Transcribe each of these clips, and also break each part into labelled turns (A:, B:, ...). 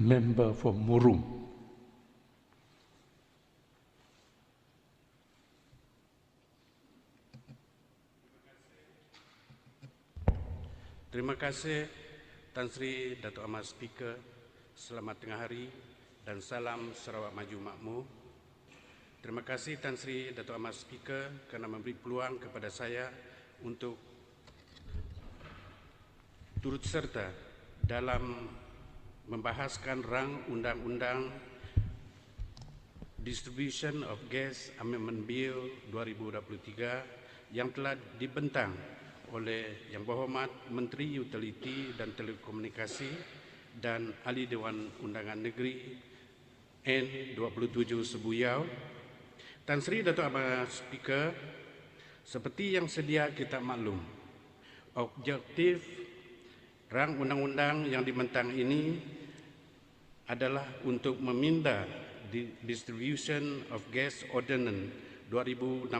A: member for Murum.
B: Terima kasih Tan Sri Datuk Amat Speaker. Selamat tengah hari dan salam Sarawak Maju Makmur. Terima kasih Tan Sri Datuk Amat Speaker kerana memberi peluang kepada saya untuk turut serta dalam membahaskan rang Undang-Undang Distribution of Gas Amendment Bill 2023 yang telah dibentang oleh Yang Berhormat Menteri Utiliti dan Telekomunikasi dan Ahli Dewan Undangan Negeri N27 Sebuyau. Tan Sri Datuk Amat Speaker, seperti yang sedia kita maklum, objektif rang undang-undang yang dibentang ini adalah untuk meminda Distribution of Gas Ordinance 2016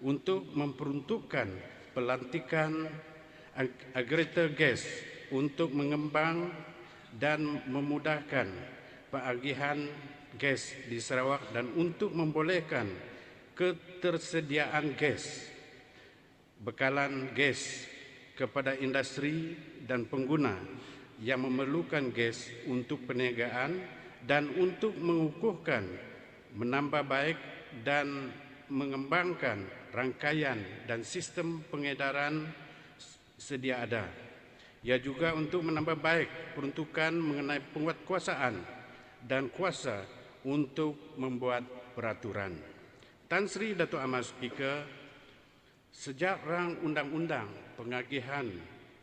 B: untuk memperuntukkan pelantikan aggregator gas untuk mengembang dan memudahkan pengagihan gas di Sarawak dan untuk membolehkan ketersediaan gas, bekalan gas kepada industri dan pengguna yang memerlukan gas untuk perniagaan dan untuk mengukuhkan, menambah baik dan mengembangkan rangkaian dan sistem pengedaran sedia ada. Ia juga untuk menambah baik peruntukan mengenai penguatkuasaan dan kuasa untuk membuat peraturan. Tan Sri Datuk Amat Speaker, sejak rang undang-undang pengagihan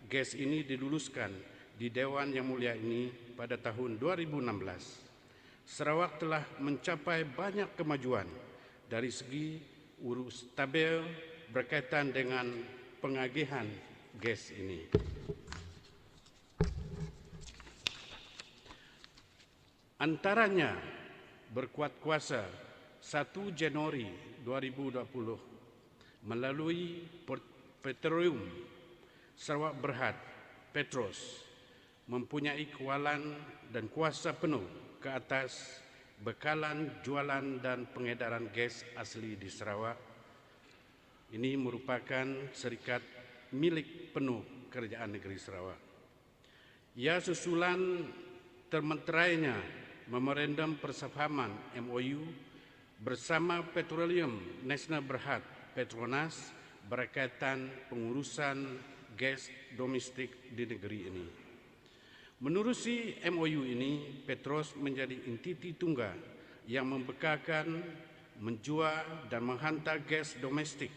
B: gas ini diluluskan di Dewan Yang Mulia ini pada tahun 2016, Sarawak telah mencapai banyak kemajuan dari segi urus tabel berkaitan dengan pengagihan gas ini. Antaranya berkuat kuasa 1 Januari 2020 melalui Petroleum Sarawak Berhad Petros mempunyai kawalan dan kuasa penuh ke atas bekalan jualan dan pengedaran gas asli di Sarawak. Ini merupakan syarikat milik penuh Kerajaan Negeri Sarawak. Ia susulan termenterainya Memorandum Persefahaman MOU bersama Petroleum Nasional Berhad Petronas berkaitan pengurusan gas domestik di negeri ini. Menerusi MOU ini, Petros menjadi entiti tunggal yang membekalkan, menjual dan menghantar gas domestik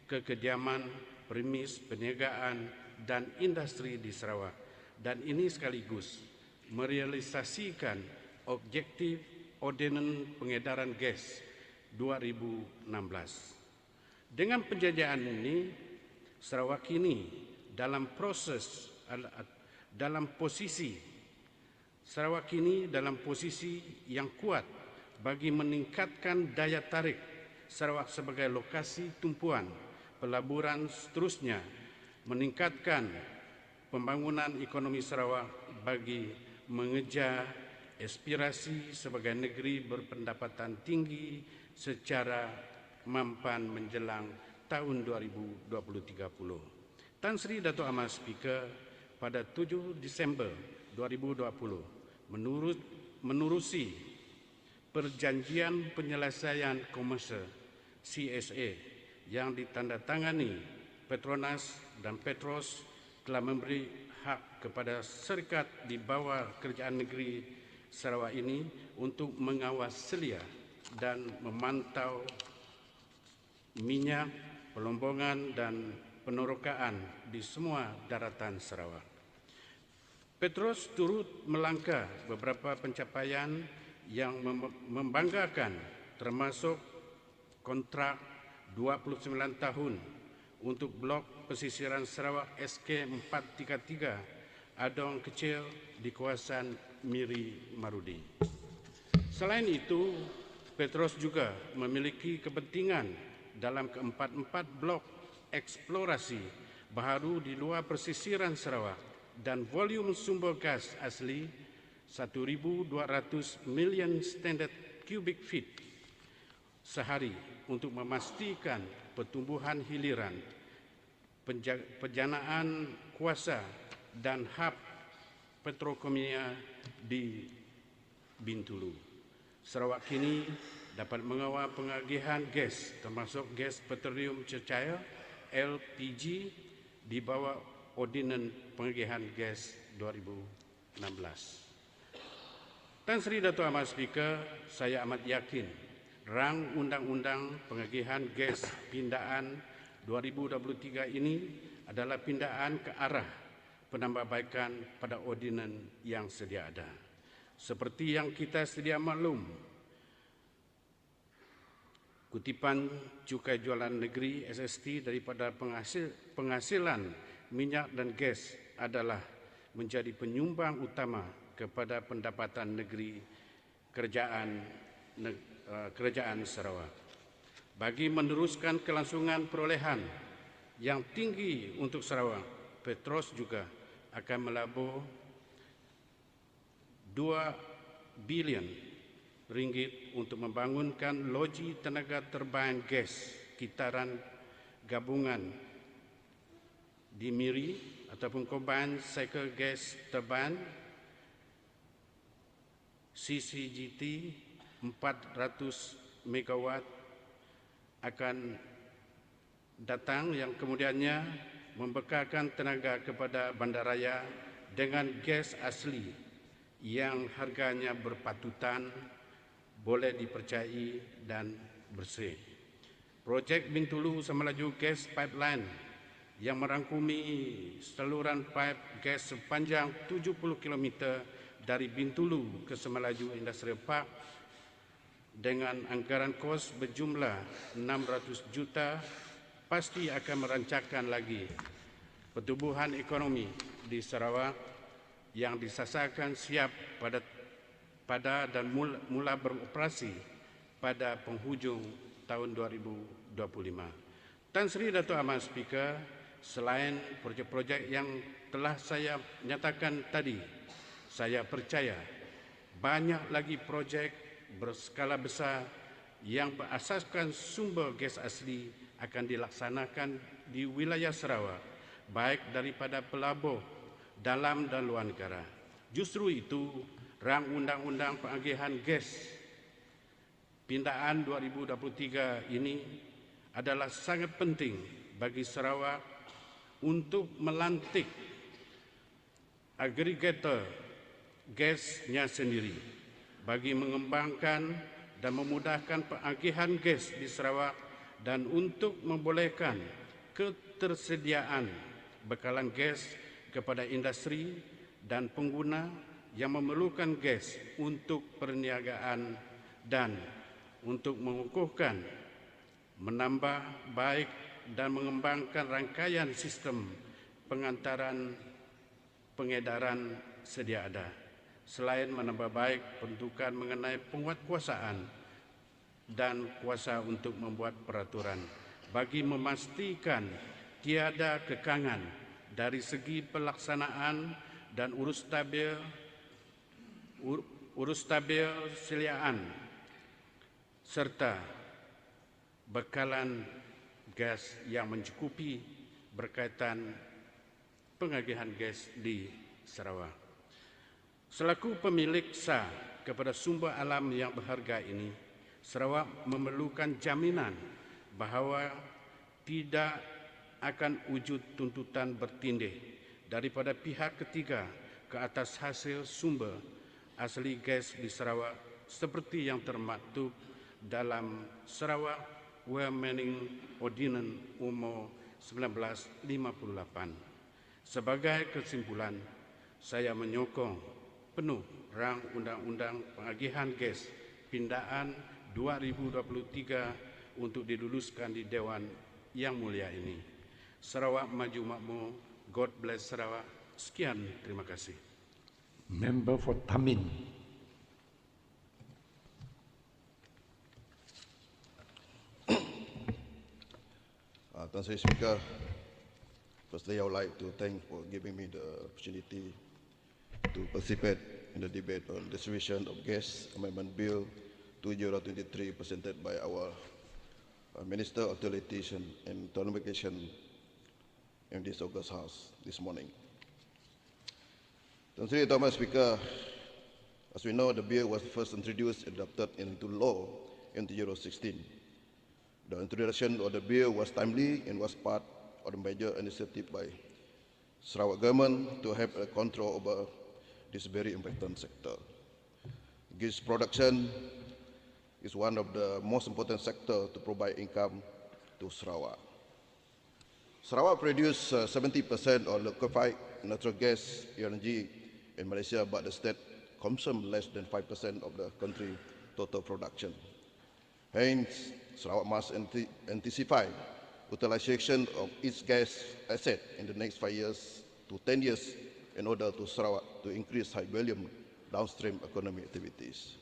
B: ke kediaman, premis, perniagaan dan industri di Sarawak. Dan ini sekaligus merealisasikan objektif Ordinans Pengedaran Gas 2016. Dengan penjajahan ini, Sarawak kini dalam posisi yang kuat bagi meningkatkan daya tarik Sarawak sebagai lokasi tumpuan pelaburan, seterusnya meningkatkan pembangunan ekonomi Sarawak bagi mengejar aspirasi sebagai negeri berpendapatan tinggi secara mampan menjelang tahun 2030. Tan Sri Datuk Amat Speaker, pada 7 Disember 2020 menerusi Perjanjian Penyelesaian Komersial CSA yang ditandatangani Petronas dan Petros telah memberi hak kepada syarikat di bawah Kerajaan Negeri Sarawak ini untuk mengawas selia dan memantau minyak, pelombongan dan penerokaan di semua daratan Sarawak. Petros turut melangkah beberapa pencapaian yang membanggakan, termasuk kontrak 29 tahun untuk blok pesisiran Sarawak SK433 Adong Kecil di kawasan Miri Marudi. Selain itu, Petros juga memiliki kepentingan dalam keempat-empat blok eksplorasi baharu di luar pesisiran Sarawak dan volume sumber gas asli 1.200 million standard cubic feet sehari untuk memastikan pertumbuhan hiliran, penjanaan kuasa dan hub petrokimia di Bintulu. Sarawak kini dapat mengawal pengagihan gas termasuk gas petroleum cecair LPG di bawah Ordinan Pengagihan Gas 2016. Tan Sri Dato' Amat Speaker, saya amat yakin rang Undang-Undang Pengagihan Gas Pindaan 2023 ini adalah pindaan ke arah penambahbaikan pada ordinan yang sedia ada. Seperti yang kita sedia maklum, kutipan cukai jualan negeri SST daripada penghasilan minyak dan gas adalah menjadi penyumbang utama kepada pendapatan negeri kerajaan Sarawak. Bagi meneruskan kelangsungan perolehan yang tinggi untuk Sarawak, Petros juga akan melabur 2 bilion ringgit untuk membangunkan loji tenaga terbahan gas kitaran gabungan di Miri ataupun Combined Cycle Gas Turbine CCGT 400 megawatt akan datang yang kemudiannya membekalkan tenaga kepada bandaraya dengan gas asli yang harganya berpatutan, boleh dipercayai dan bersih. Projek Bintulu Semelaju Gas Pipeline yang merangkumi saluran pipe gas sepanjang 70 km dari Bintulu ke Semelaju Industrial Park dengan anggaran kos berjumlah 600 juta pasti akan merancangkan lagi pertumbuhan ekonomi di Sarawak yang disasarkan siap pada dan mula beroperasi pada penghujung tahun 2025. Tan Sri Dato' Amat Speaker, selain projek-projek yang telah saya nyatakan tadi, saya percaya banyak lagi projek berskala besar yang berasaskan sumber gas asli akan dilaksanakan di wilayah Sarawak, baik daripada pelabur dalam dan luar negara. Justru itu, rang Undang-Undang Pengagihan Gas Pindaan 2023 ini adalah sangat penting bagi Sarawak untuk melantik agregator gasnya sendiri bagi mengembangkan dan memudahkan pengagihan gas di Sarawak dan untuk membolehkan ketersediaan bekalan gas kepada industri dan pengguna yang memerlukan gas untuk perniagaan dan untuk mengukuhkan, menambah baik dan mengembangkan rangkaian sistem pengedaran sedia ada. Selain menambah baik peruntukan mengenai penguatkuasaan dan kuasa untuk membuat peraturan bagi memastikan tiada kekangan dari segi pelaksanaan dan urus stabil seliaan serta bekalan gas yang mencukupi berkaitan pengagihan gas di Sarawak. Selaku pemilik sah kepada sumber alam yang berharga ini, Sarawak memerlukan jaminan bahawa tidak akan wujud tuntutan bertindih daripada pihak ketiga ke atas hasil sumber asli gas di Sarawak seperti yang termaktub dalam Sarawak Wamening Ordinan Umur 1958. Sebagai kesimpulan, saya menyokong penuh rang Undang-Undang Pengagihan Gas Pindaan 2023 untuk diluluskan di Dewan yang mulia ini. Sarawak maju makmur. God bless Sarawak. Sekian, terima kasih.
A: Member for Tamin.
C: Tan Sri Speaker, firstly I would like to thank for giving me the opportunity to participate in the debate on distribution of gas amendment bill 2023 presented by our Minister of Utilities and Telecommunication in this August House this morning. Tuan Sri Thomas Speaker, as we know, the bill was first introduced and adopted into law in 2016. The introduction of the bill was timely and was part of a major initiative by Sarawak government to have a control over this very important sector. Gas production is one of the most important sectors to provide income to Sarawak. Sarawak produces 70% of liquefied natural gas energy in Malaysia, but the state consumes less than 5% of the country's total production. Hence, Sarawak must anticipate utilization of its gas asset in the next 5 years to 10 years in order to Sarawak to increase high volume downstream economic activities.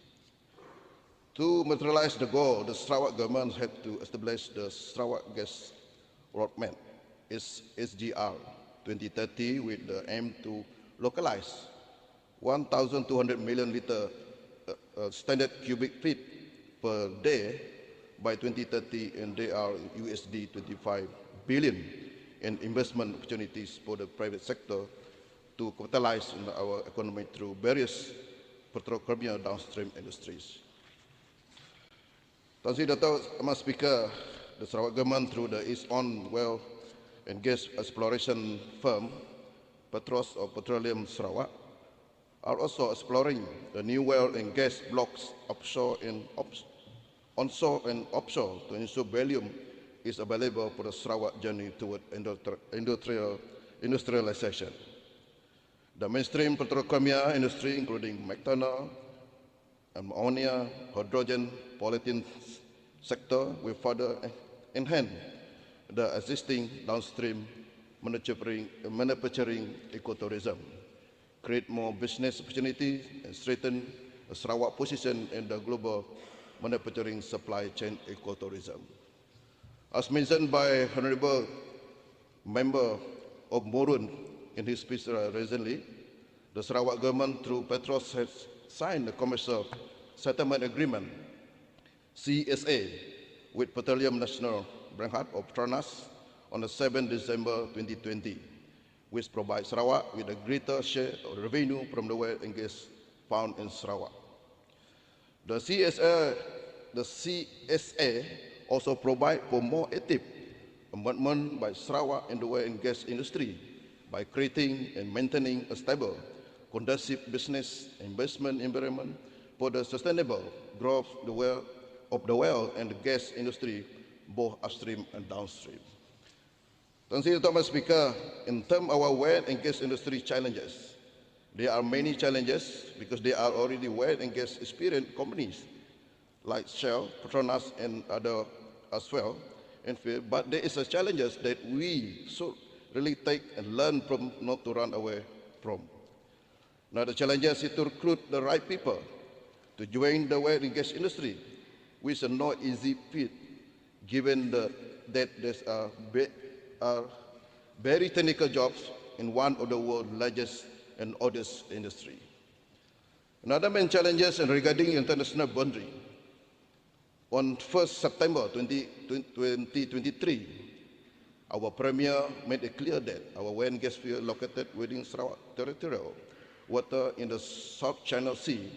C: To materialize the goal, the Sarawak government had to establish the Sarawak Gas Roadmap, SGR 2030, with the aim to localize 1,200 million liter standard cubic feet per day by 2030, and there are USD 25 billion in investment opportunities for the private sector to capitalize on our economy through various petrochemical downstream industries. Tuan Sri Dato' Ahmad Speaker, the Sarawak government through its own oil and gas exploration firm, Petros or Petroleum Sarawak, are also exploring the new oil and gas blocks offshore and onshore and offshore to ensure volume is available for the Sarawak journey toward industrialization. The mainstream petrochemical industry, including methanol, ammonia, hydrogen, polyethylene sector, will further enhance the existing downstream manufacturing ecotourism, create more business opportunities, and strengthen the Sarawak position in the global manufacturing supply chain ecotourism. As mentioned by Honorable Member of Morun in his speech recently, the Sarawak government through Petros has signed a commercial settlement agreement, CSA, with Petroleum National Berhad of Petronas on the 7th December 2020, which provides Sarawak with a greater share of revenue from the oil and gas found in Sarawak. The CSA also provides for more active involvement by Sarawak in the oil and gas industry by creating and maintaining a stable, conducive business investment environment for the sustainable growth of the oil and the gas industry, both upstream and downstream. Tuan Sri Thomas Speaker, in terms of our oil and gas industry challenges, there are many challenges because there are already oil and gas experienced companies like Shell, Petronas, and other as well. But there is a challenges that we should really take and learn from, not to run away from. Now the challenges is to recruit the right people to join the oil and gas industry, which is not easy feat, given that there are very technical jobs in one of the world's largest and oldest industry. Another main challenges regarding international boundary. On 1st September 2023, our Premier made it clear that our oil and gas field located within Sarawak territorial water in the South China Sea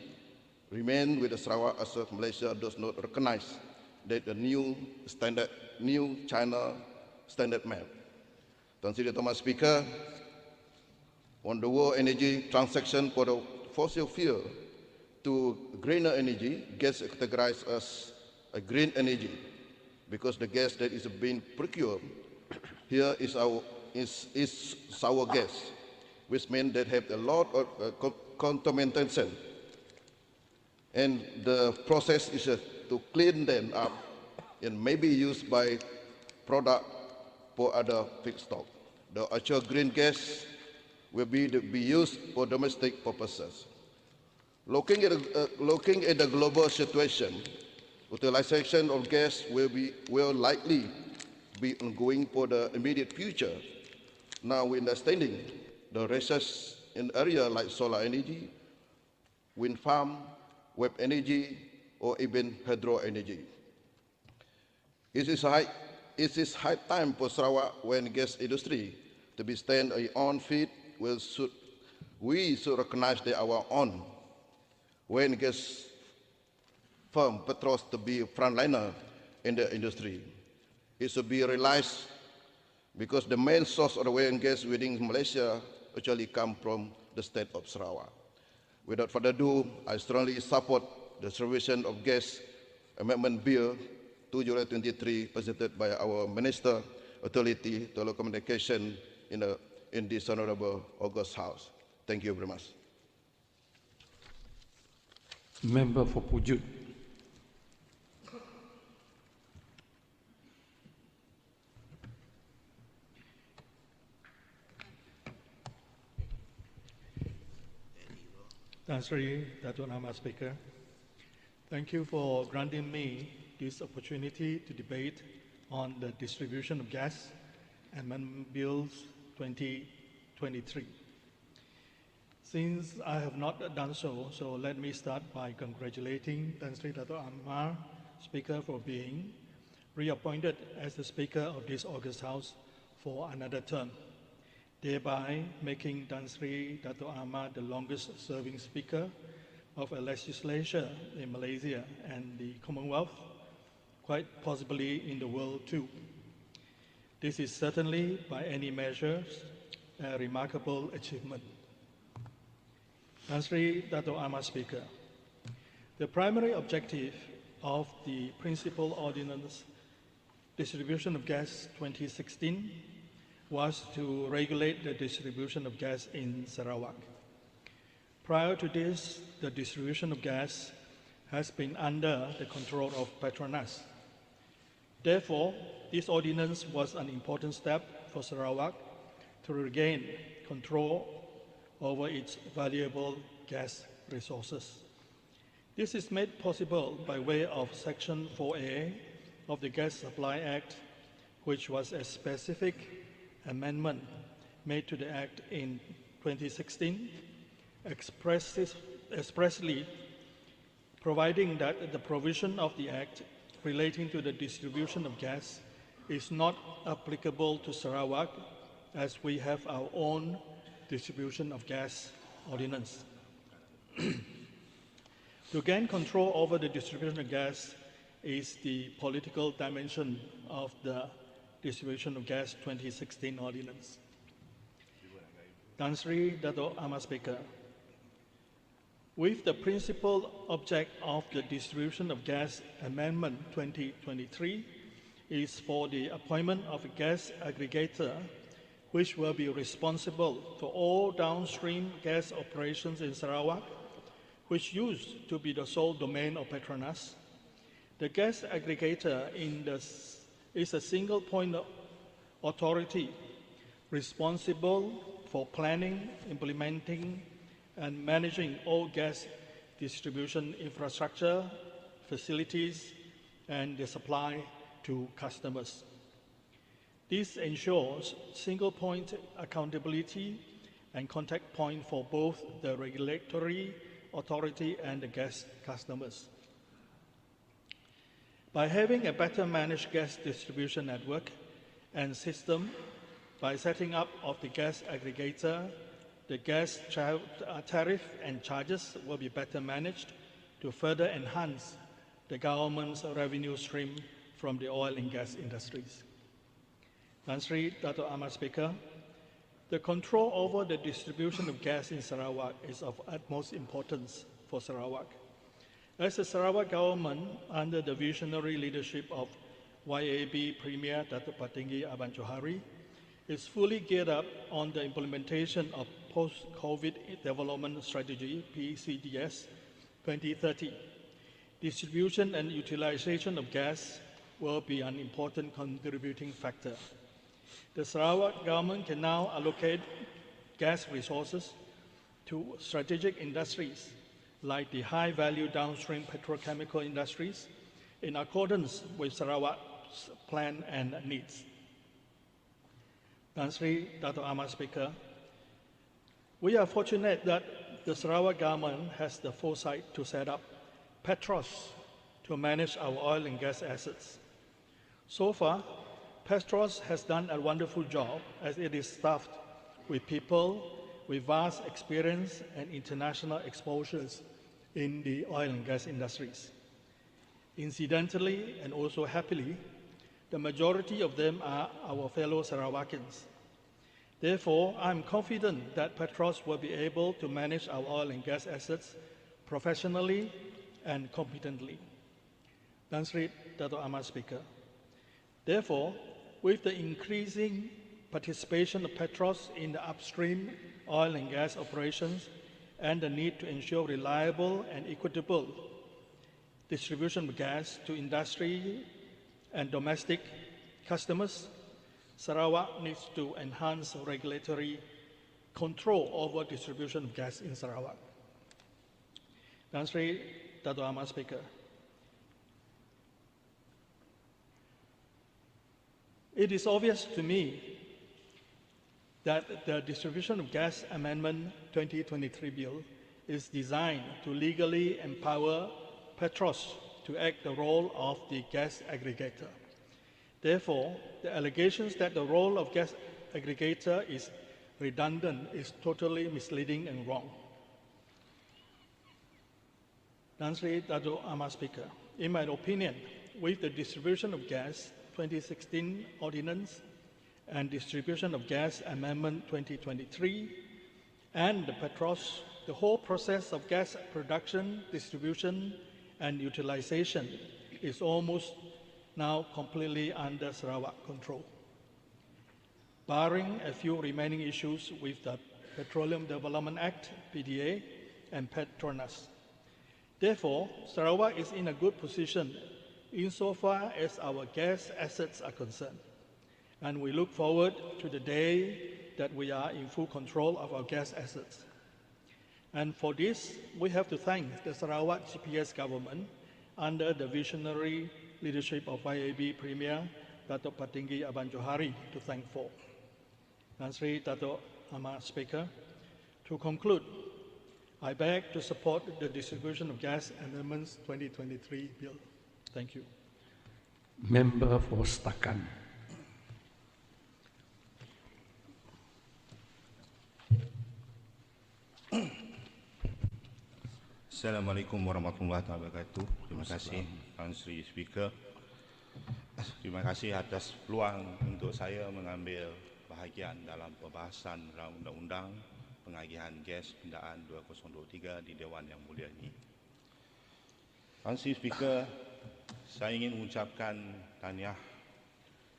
C: remain with the Sarawak as Malaysia does not recognize that the new China standard map. Tuan Sri Thomas Speaker, on the world energy transaction for the fossil fuel to greener energy, gas is categorized as a green energy because the gas that is being procured here is sour gas, which means that have a lot of contamination, and the process is to clean them up and maybe used by product for other feedstock. The actual green gas will be used for domestic purposes. Looking at the global situation, utilization of gas will likely be ongoing for the immediate future. Now, we understanding the research in areas like solar energy, wind farm, wave energy, or even hydro energy. It is high time for Sarawak oil and gas industry to be stand on its own feet. We should recognize that our own oil and gas firm Petros to be a frontliner in the industry. It should be realized because the main source of the oil and gas within Malaysia actually come from the state of Sarawak. Without further ado, I strongly support the Distribution of Gas Amendment Bill 2023 presented by our Minister Authority Telecommunication in this Honorable August House. Thank you very much.
A: Member for Pujut.
D: Tan Sri Datuk Nama Speaker, thank you for granting me this opportunity to debate on the distribution of gas Amendment Bills 2023. Since I have not done so, let me start by congratulating Tan Sri Datuk Amar, Speaker, for being reappointed as the Speaker of this August House for another term, thereby making Tan Sri Datuk Amar the longest-serving Speaker of a legislature in Malaysia and the Commonwealth, quite possibly in the world too. This is certainly, by any measures, a remarkable achievement. Tan Sri Datuk Amar, Speaker, the primary objective of the Principal Ordinance Distribution of Gas 2016 was to regulate the distribution of gas in Sarawak. Prior to this, the distribution of gas has been under the control of Petronas. Therefore, this ordinance was an important step for Sarawak to regain control over its valuable gas resources. This is made possible by way of Section 4A of the Gas Supply Act, which was a specific amendment made to the Act in 2016, expressly providing that the provision of the Act relating to the distribution of gas is not applicable to Sarawak, as we have our own distribution of gas ordinance. To gain control over the distribution of gas is the political dimension of the Distribution of Gas 2016 ordinance. Tan Sri Datuk Amar, Speaker, with the principal object of the Distribution of Gas Amendment 2023 is for the appointment of a gas aggregator which will be responsible for all downstream gas operations in Sarawak, which used to be the sole domain of Petronas. The gas aggregator is a single point authority responsible for planning, implementing, and managing all gas distribution infrastructure, facilities, and the supply to customers. This ensures single point accountability and contact point for both the regulatory authority and the gas customers. By having a better managed gas distribution network and system, by setting up of the gas aggregator, the gas tariff and charges will be better managed to further enhance the government's revenue stream from the oil and gas industries. Tan Sri Datuk Amar, Speaker, the control over the distribution of gas in Sarawak is of utmost importance for Sarawak. As the Sarawak government, under the visionary leadership of YAB Premier Datuk Patinggi Abang Johari, is fully geared up on the implementation of Post-COVID Development Strategy, PCDS 2030. Distribution and utilization of gas will be an important contributing factor. The Sarawak government can now allocate gas resources to strategic industries like the high-value downstream petrochemical industries in accordance with Sarawak's plan and needs. Tan Sri Datuk Amar, Speaker, we are fortunate that the Sarawak government has the foresight to set up Petros to manage our oil and gas assets. So far, Petros has done a wonderful job as it is staffed with people with vast experience and international exposures in the oil and gas industries. Incidentally and also happily, the majority of them are our fellow Sarawakans. Therefore, I'm confident that Petros will be able to manage our oil and gas assets professionally and competently. Tan Sri Dato' Ahmad Speaker. Therefore, with the increasing participation of Petros in the upstream oil and gas operations and the need to ensure reliable and equitable distribution of gas to industry and domestic customers, Sarawak needs to enhance regulatory control over distribution of gas in Sarawak. Tan Sri Dato' Ahmad Speaker. It is obvious to me that the Distribution of Gas Amendment 2023 Bill is designed to legally empower Petros to act the role of the gas aggregator. Therefore, the allegations that the role of gas aggregator is redundant is totally misleading and wrong. Tan Sri Dato' Ahmad Speaker, in my opinion, with the Distribution of Gas 2016 Ordinance and Distribution of Gas Amendment 2023 and the Petros, the whole process of gas production, distribution, and utilization is almost now completely under Sarawak control, barring a few remaining issues with the Petroleum Development Act, PDA, and Petronas. Therefore, Sarawak is in a good position insofar as our gas assets are concerned, and we look forward to the day that we are in full control of our gas assets. And for this, we have to thank the Sarawak CPS government under the visionary leadership of YAB Premier Dato' Patinggi Abang Johari to thank for. Tan Sri Dato' Ahmad Speaker, to conclude, I beg to support the Distribution of Gas Amendments 2023 Bill. Thank you.
A: Member for Setakan.
E: Assalamualaikum warahmatullahi wabarakatuh. Terima kasih Tan Sri Speaker. Terima kasih atas peluang untuk saya mengambil bahagian dalam pembahasan undang-undang pengagihan gas pindaan 2023 di Dewan yang mulia ini. Tan Sri Speaker, saya ingin mengucapkan tahniah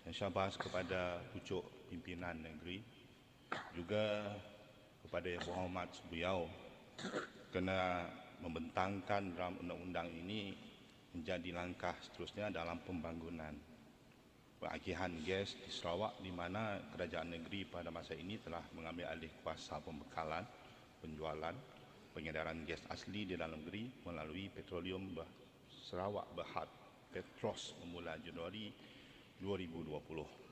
E: dan syabas kepada pucuk pimpinan negeri, juga kepada Yang Berhormat beliau kerana membentangkan dalam undang-undang ini menjadi langkah seterusnya dalam pembangunan pengagihan gas di Sarawak, di mana kerajaan negeri pada masa ini telah mengambil alih kuasa pembekalan, penjualan, pengedaran gas asli di dalam negeri melalui Petroleum Sarawak Berhad Petros bermula Januari 2020.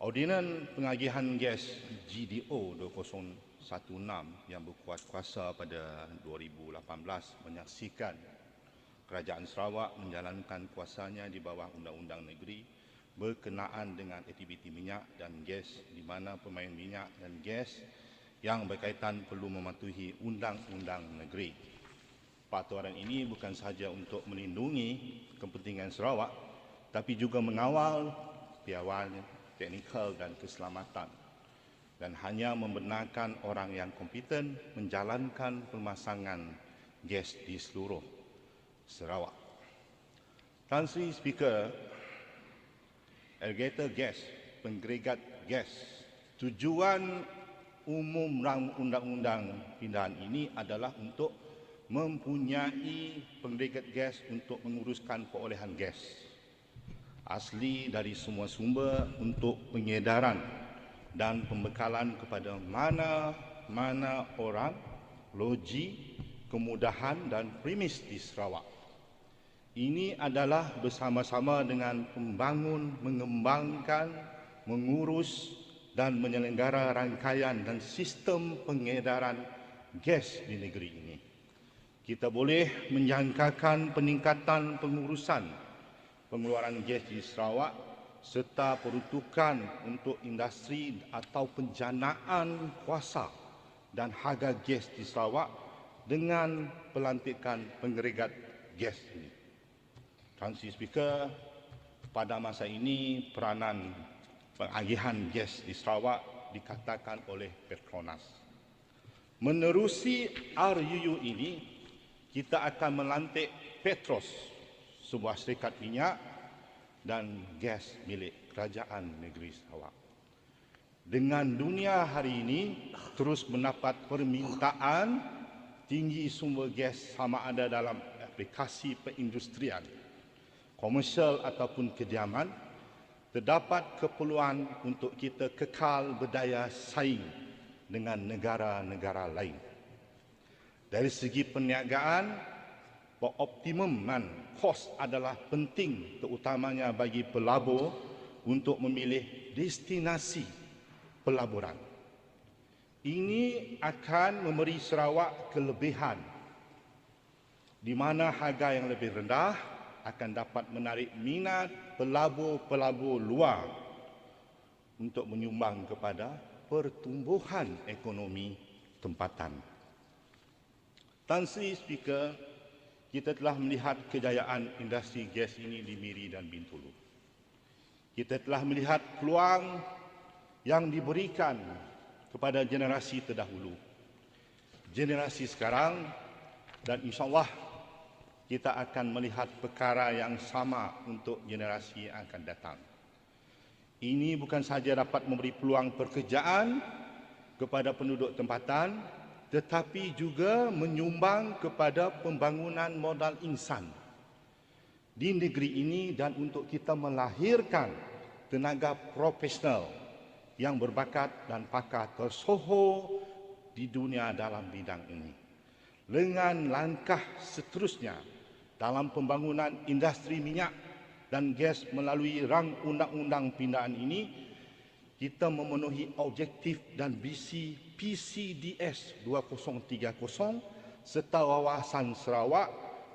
E: Ordinan pengagihan gas GDO 2016 yang berkuat kuasa pada 2018 menyaksikan Kerajaan Sarawak menjalankan kuasanya di bawah Undang-Undang Negeri berkenaan dengan aktiviti minyak dan gas, di mana pemain minyak dan gas yang berkaitan perlu mematuhi Undang-Undang Negeri. Peraturan ini bukan sahaja untuk melindungi kepentingan Sarawak, tapi juga mengawal piawai teknikal dan keselamatan, dan hanya membenarkan orang yang kompeten menjalankan pemasangan gas di seluruh Sarawak. Tan Sri Speaker, aggregator gas, penggeregat gas, tujuan umum undang-undang pindahan ini adalah untuk mempunyai penggeregat gas untuk menguruskan perolehan gas asli dari semua sumber untuk pengedaran dan pembekalan kepada mana-mana orang, loji, kemudahan dan premis di Sarawak. Ini adalah bersama-sama dengan membangun, mengembangkan, mengurus dan menyelenggara rangkaian dan sistem pengedaran gas di negeri ini. Kita boleh menjangkakan peningkatan pengurusan pengeluaran gas di Sarawak serta peruntukan untuk industri atau penjanaan kuasa dan harga gas di Sarawak dengan pelantikan penggeregat gas ini. Tuan Sri Speaker, pada masa ini peranan pengagihan gas di Sarawak dikatakan oleh Petronas. Menerusi RUU ini, kita akan melantik Petros, sebuah syarikat minyak dan gas milik Kerajaan Negeri Sarawak. Dengan dunia hari ini terus mendapat permintaan tinggi sumber gas sama ada dalam aplikasi perindustrian, komersial ataupun kediaman, terdapat keperluan untuk kita kekal berdaya saing dengan negara-negara lain. Dari segi perniagaan, pengoptimuman kos adalah penting terutamanya bagi pelabur untuk memilih destinasi pelaburan. Ini akan memberi Sarawak kelebihan di mana harga yang lebih rendah akan dapat menarik minat pelabur-pelabur luar untuk menyumbang kepada pertumbuhan ekonomi tempatan. Tuan Sri Speaker, kita telah melihat kejayaan industri gas ini di Miri dan Bintulu. Kita telah melihat peluang yang diberikan kepada generasi terdahulu, generasi sekarang, dan insyaAllah kita akan melihat perkara yang sama untuk generasi yang akan datang. Ini bukan sahaja dapat memberi peluang pekerjaan kepada penduduk tempatan, tetapi juga menyumbang kepada pembangunan modal insan di negeri ini dan untuk kita melahirkan tenaga profesional yang berbakat dan pakar tersohor di dunia dalam bidang ini. Dengan langkah seterusnya dalam pembangunan industri minyak dan gas melalui rang undang-undang pindaan ini, kita memenuhi objektif dan visi PCDS 2030 serta wawasan Sarawak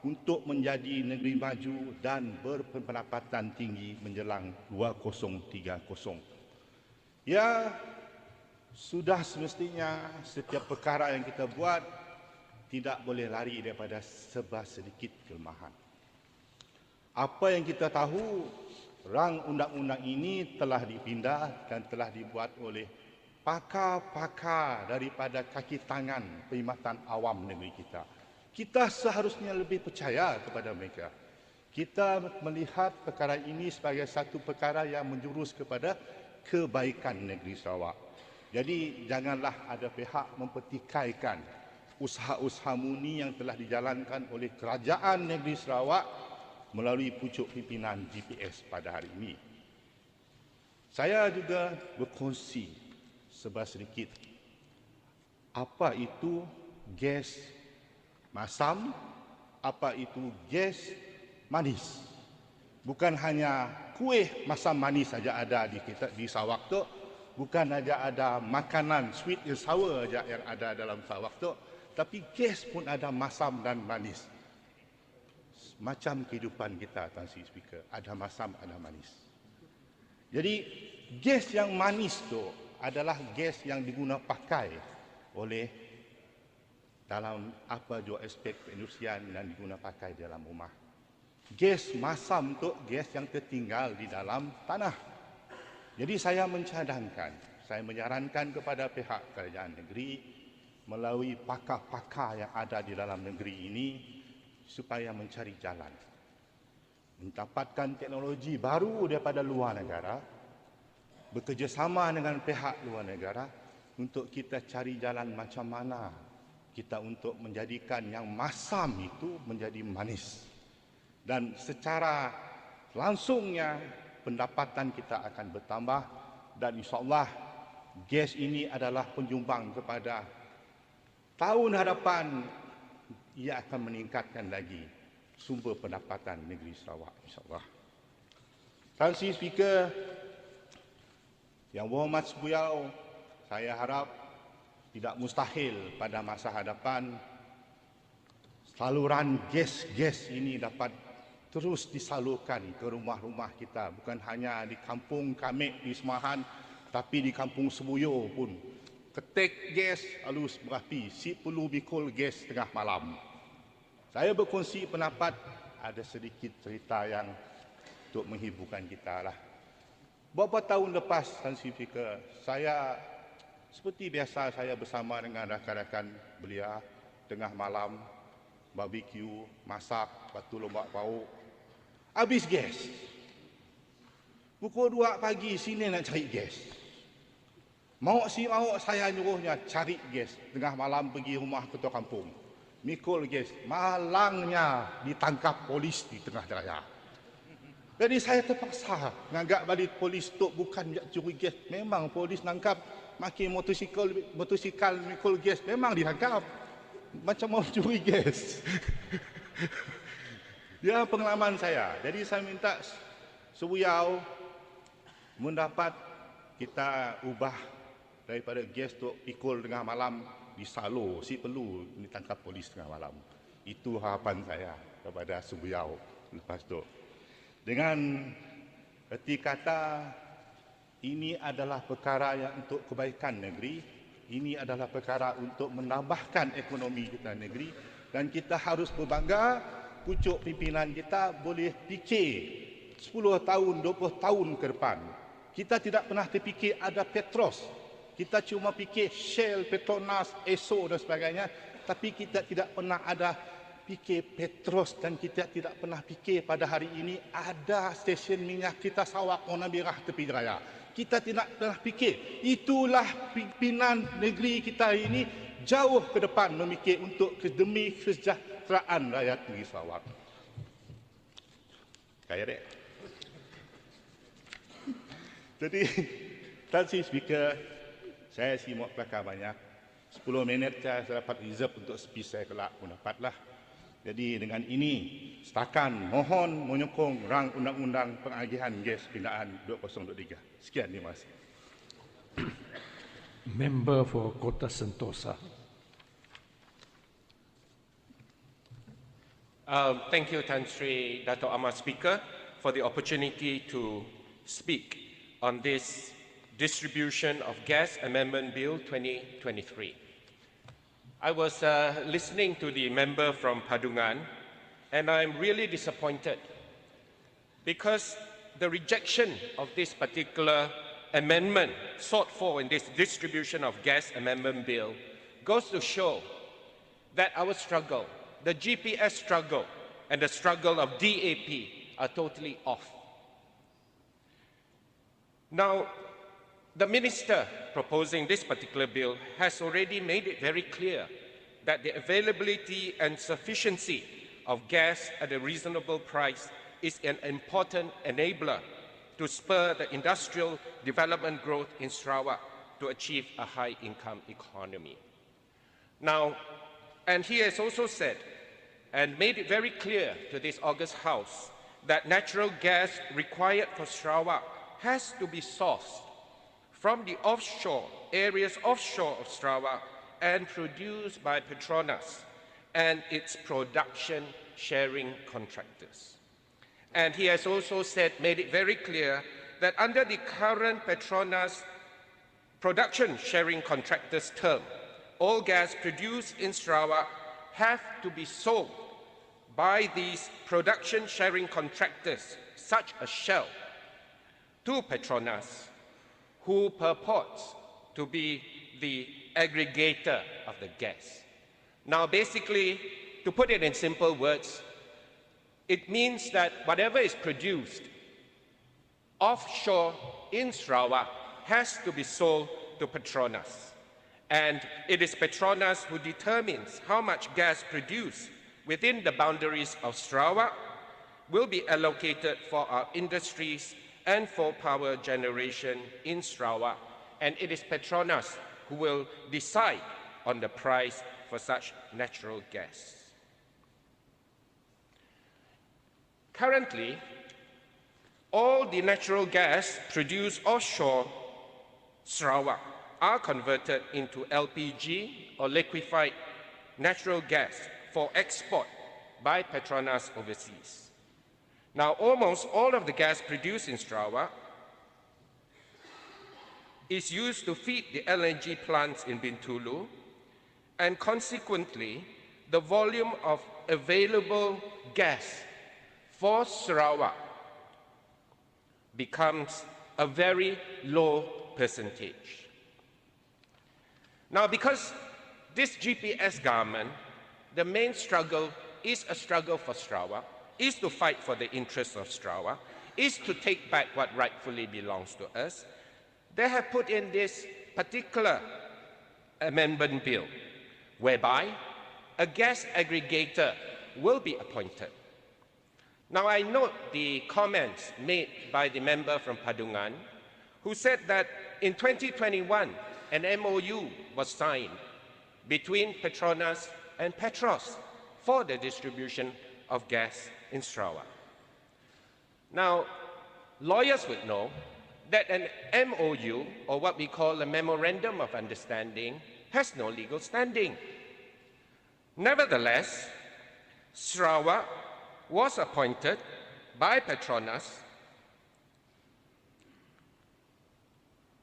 E: untuk menjadi negeri maju dan berpendapatan tinggi menjelang 2030. Ya, sudah semestinya setiap perkara yang kita buat tidak boleh lari daripada serba sedikit kelemahan. Apa yang kita tahu, rang undang-undang ini telah dipindah dan telah dibuat oleh pakar-pakar daripada kaki tangan perkhidmatan awam negeri kita. Kita seharusnya lebih percaya kepada mereka. Kita melihat perkara ini sebagai satu perkara yang menjurus kepada kebaikan negeri Sarawak. Jadi janganlah ada pihak mempertikaikan usaha-usaha murni yang telah dijalankan oleh Kerajaan Negeri Sarawak melalui pucuk pimpinan GPS pada hari ini. Saya juga berkongsi serba sedikit apa itu gas masam, apa itu gas manis. Bukan hanya kuih masam manis saja ada di Sarawak tu, bukan saja ada makanan sweet and sour saja yang ada dalam Sarawak tu, tapi gas pun ada masam dan manis. Macam kehidupan kita, Tuan Sri Speaker, ada masam, ada manis. Jadi gas yang manis tu adalah gas yang digunakan pakai oleh dalam apa jua aspek perindustrian dan digunakan pakai dalam rumah. Gas masam tu gas yang tertinggal di dalam tanah. Jadi saya mencadangkan, saya menyarankan kepada pihak kerajaan negeri melalui pakar-pakar yang ada di dalam negeri ini supaya mencari jalan, mendapatkan teknologi baru daripada luar negara, bekerjasama dengan pihak luar negara untuk kita cari jalan macam mana kita untuk menjadikan yang masam itu menjadi manis. Dan secara langsungnya pendapatan kita akan bertambah dan insyaAllah gas ini adalah penyumbang kepada tahun hadapan ia akan meningkatkan lagi sumber pendapatan negeri Sarawak, insyaAllah. Tuan Sri Speaker, yang berhormat sebeliau, saya harap tidak mustahil pada masa hadapan saluran gas ini dapat terus disalurkan ke rumah-rumah kita, bukan hanya di kampung Kamek di Semahan, tapi di kampung Sebuyo pun. Ketik gas halus berapi, si perlu mikul gas tengah malam. Saya berkongsi pendapat, ada sedikit cerita yang untuk menghiburkan kita lah. Beberapa tahun lepas, Tan Sri Speaker, saya seperti biasa saya bersama dengan rakan-rakan belia tengah malam, barbecue, masak, batu lombak pauk. Habis gas. Pukul 2 pagi sini nak cari gas. Mau saya nyuruhnya cari gas. Tengah malam pergi rumah ketua kampung. Mikul gas. Malangnya ditangkap polis di tengah raya. Jadi saya terpaksa menganggap balik polis tu bukan curi gas. Memang polis nangkap maki motosikal mikul gas. Memang ditangkap. Macam mau curi gas. Dia pengalaman saya. Jadi saya minta Sebuyau mendapat kita ubah daripada gas tu pikul tengah malam disalur, si perlu ditangkap polis tengah malam. Itu harapan saya kepada Sebuyau lepas tu. Dengan erti kata ini adalah perkara yang untuk kebaikan negeri, ini adalah perkara untuk menambahkan ekonomi kita negeri, dan kita harus berbangga pucuk pimpinan kita boleh fikir 10 tahun, 20 tahun ke depan. Kita tidak pernah terfikir ada Petros. Kita cuma fikir Shell, Petronas, Esso dan sebagainya. Tapi kita tidak pernah ada fikir Petros, dan kita tidak pernah fikir pada hari ini ada stesen minyak kita Sarawak warna merah tepi raya. Kita tidak pernah fikir. Itulah pimpinan negeri kita ini jauh ke depan memikir untuk demi kesejahteraan rakyat negeri Sarawak. Kaya dek. Jadi, Tan Sri Speaker, saya simak belakang banyak. 10 minit saya dapat reserve untuk speech saya kelak pun dapatlah. Jadi dengan ini, setakat mohon menyokong rang undang-undang pengagihan gas pindaan 2023. Sekian, terima kasih.
A: Member for Kota Sentosa.
F: Thank you, Tan Sri Dato' Ahmad Speaker, for the opportunity to speak on this distribution of gas amendment bill 2023. I was listening to the member from Padungan, and I'm really disappointed because the rejection of this particular amendment sought for in this distribution of gas amendment bill goes to show that our struggle, the GPS struggle and the struggle of DAP are totally off. Now, the minister proposing this particular bill has already made it very clear that the availability and sufficiency of gas at a reasonable price is an important enabler to spur the industrial development growth in Sarawak to achieve a high-income economy. Now, and he has also said and made it very clear to this August House that natural gas required for Sarawak has to be sourced from the offshore areas offshore of Sarawak and produced by Petronas and its production sharing contractors. And he has also said, made it very clear that under the current Petronas production sharing contractors term, all gas produced in Sarawak have to be sold by these production sharing contractors, such as Shell, to Petronas, who purports to be the aggregator of the gas. Now, basically, to put it in simple words, it means that whatever is produced offshore in Sarawak has to be sold to Petronas. And it is Petronas who determines how much gas produced within the boundaries of Sarawak will be allocated for our industries and for power generation in Sarawak. And it is Petronas who will decide on the price for such natural gas. Currently, all the natural gas produced offshore Sarawak are converted into LPG or liquefied natural gas for export by Petronas overseas. Now, almost all of the gas produced in Sarawak is used to feed the LNG plants in Bintulu, and consequently, the volume of available gas for Sarawak becomes a very low percentage. Now, because this GPS government, the main struggle is a struggle for Sarawak, is to fight for the interests of Sarawak, is to take back what rightfully belongs to us, they have put in this particular amendment bill, whereby a gas aggregator will be appointed. Now, I note the comments made by the member from Padungan, who said that in 2021, an MOU was signed between Petronas and Petros for the distribution of gas in Sarawak. Now, lawyers would know that an MOU, or what we call a Memorandum of Understanding, has no legal standing. Nevertheless, Sarawak was appointed by Petronas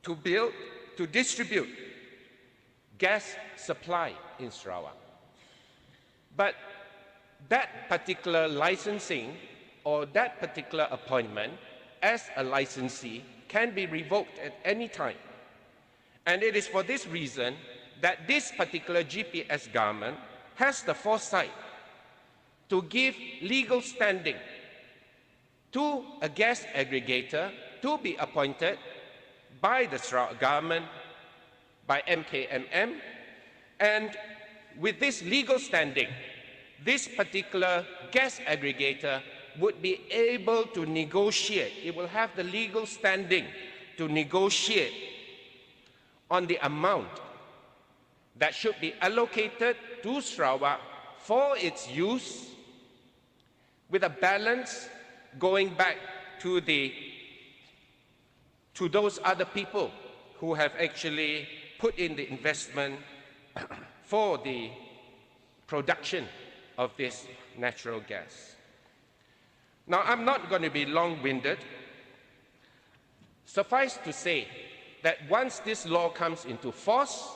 F: to distribute gas supply in Sarawak. But that particular licensing or that particular appointment as a licensee can be revoked at any time. And it is for this reason that this particular GPS government has the foresight to give legal standing to a gas aggregator to be appointed by the Sarawak government, by MKMM, and with this legal standing, this particular gas aggregator would be able to negotiate, it will have the legal standing to negotiate on the amount that should be allocated to Sarawak for its use, with a balance going back to those other people who have actually put in the investment for the production of this natural gas. Now, I'm not going to be long-winded. Suffice to say that once this law comes into force,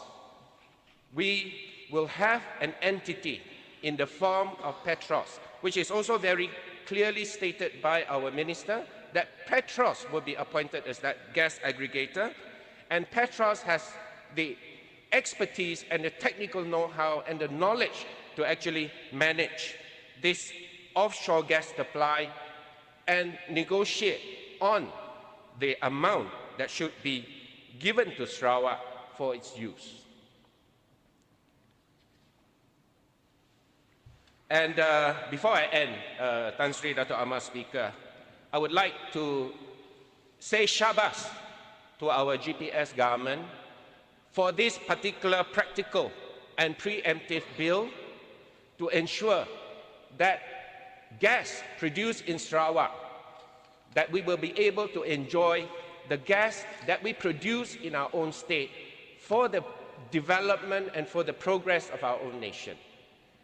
F: we will have an entity in the form of Petros, which is also very clearly stated by our minister, that Petros will be appointed as that gas aggregator, and Petros has the expertise and the technical know-how and the knowledge to actually manage this offshore gas supply and negotiate on the amount that should be given to Sarawak for its use. And before I end, Tan Sri Dato' Amar Speaker, I would like to say shabas to our GPS government for this particular practical and preemptive bill to ensure that gas produced in Sarawak, that we will be able to enjoy the gas that we produce in our own state for the development and for the progress of our own nation.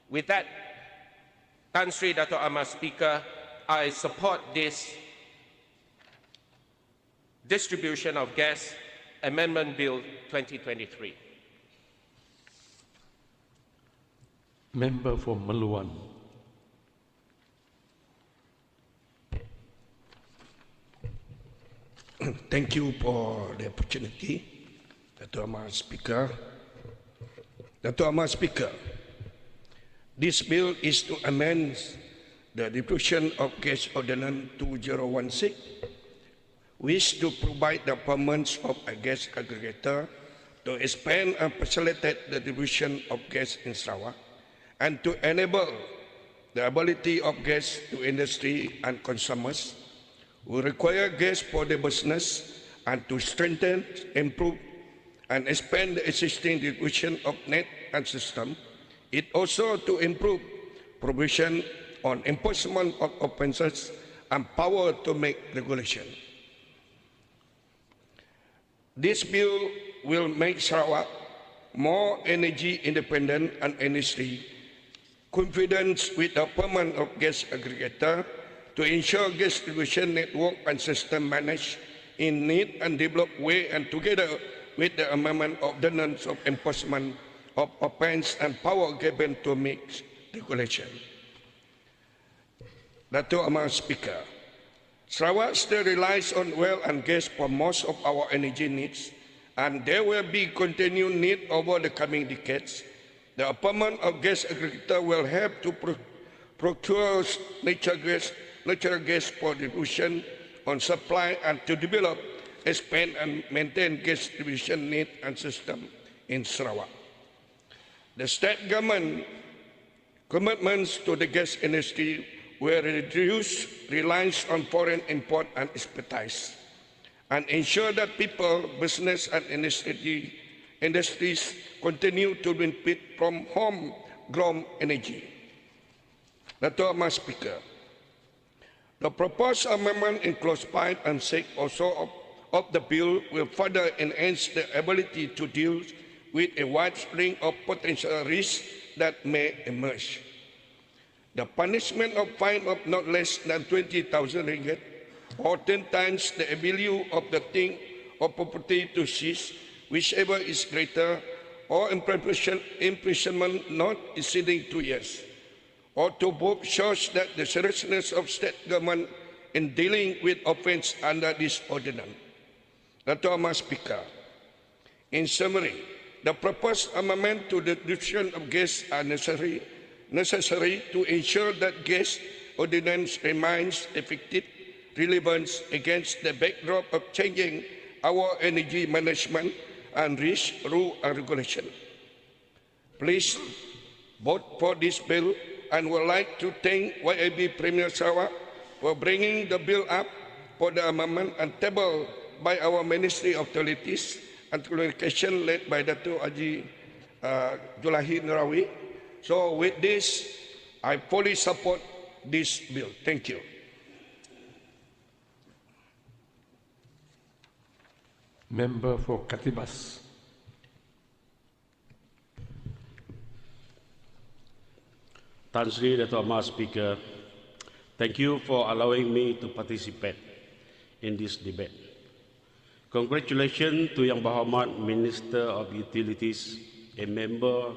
F: With that, Tan Sri Dato' Amar Speaker, I support this distribution of gas Amendment Bill 2023.
A: Member for Maluan.
G: Thank you for the opportunity, Dato' Amar Speaker. Dato' Amar Speaker, this bill is to amend the Distribution of Gas Ordinance 2016, which to provide the permanence of a gas aggregator to expand and facilitate the distribution of gas in Sarawak, and to enable the ability of gas to industry and consumers who require gas for their business, and to strengthen, improve, and expand the existing distribution of net and system. It also to improve provision on enforcement of offences and power to make regulation. This bill will make Sarawak more energy independent and industry confident with the appointment of gas aggregator to ensure gas distribution network and system managed in neat and developed way, and together with the amendment of the ordinance of enforcement of offence and power given to make regulation. Dato' Amar Speaker, Sarawak still relies on oil and gas for most of our energy needs, and there will be continued need over the coming decades. The appointment of gas aggregator will help to procure natural gas for distribution on supply and to develop, expand and maintain gas distribution need and system in Sarawak. The state government commitments to the gas industry will reduce reliance on foreign import and expertise and ensure that people, business and industries continue to benefit from homegrown energy. Dato' Amar Speaker, the proposed amendment in Clause 5 and 6 also of the bill will further enhance the ability to deal with a wide range of potential risks that may emerge. The punishment of fine of not less than 20,000 ringgit or 10 times the value of the thing or property to seize, whichever is greater, or imprisonment not exceeding 2 years, or to both shows that the seriousness of state government in dealing with offence under this ordinance. Dato' Amar Speaker, in summary, the proposed amendment to the distribution of gas are necessary to ensure that gas ordinance remains effective, relevant against the backdrop of changing our energy management and risk, rule and regulation. Please vote for this bill, and would like to thank YAB Premier Sarawak for bringing the bill up for the amendment and tabled by our Ministry of Utilities and Communication led by Dato' Haji Julahi Narawi. So with this, I fully support this bill. Thank you.
A: Member for Katibas.
H: Tan Sri Dato' Amar Speaker, thank you for allowing me to participate in this debate. Congratulations to Yang Berhormat Minister of Utilities, a member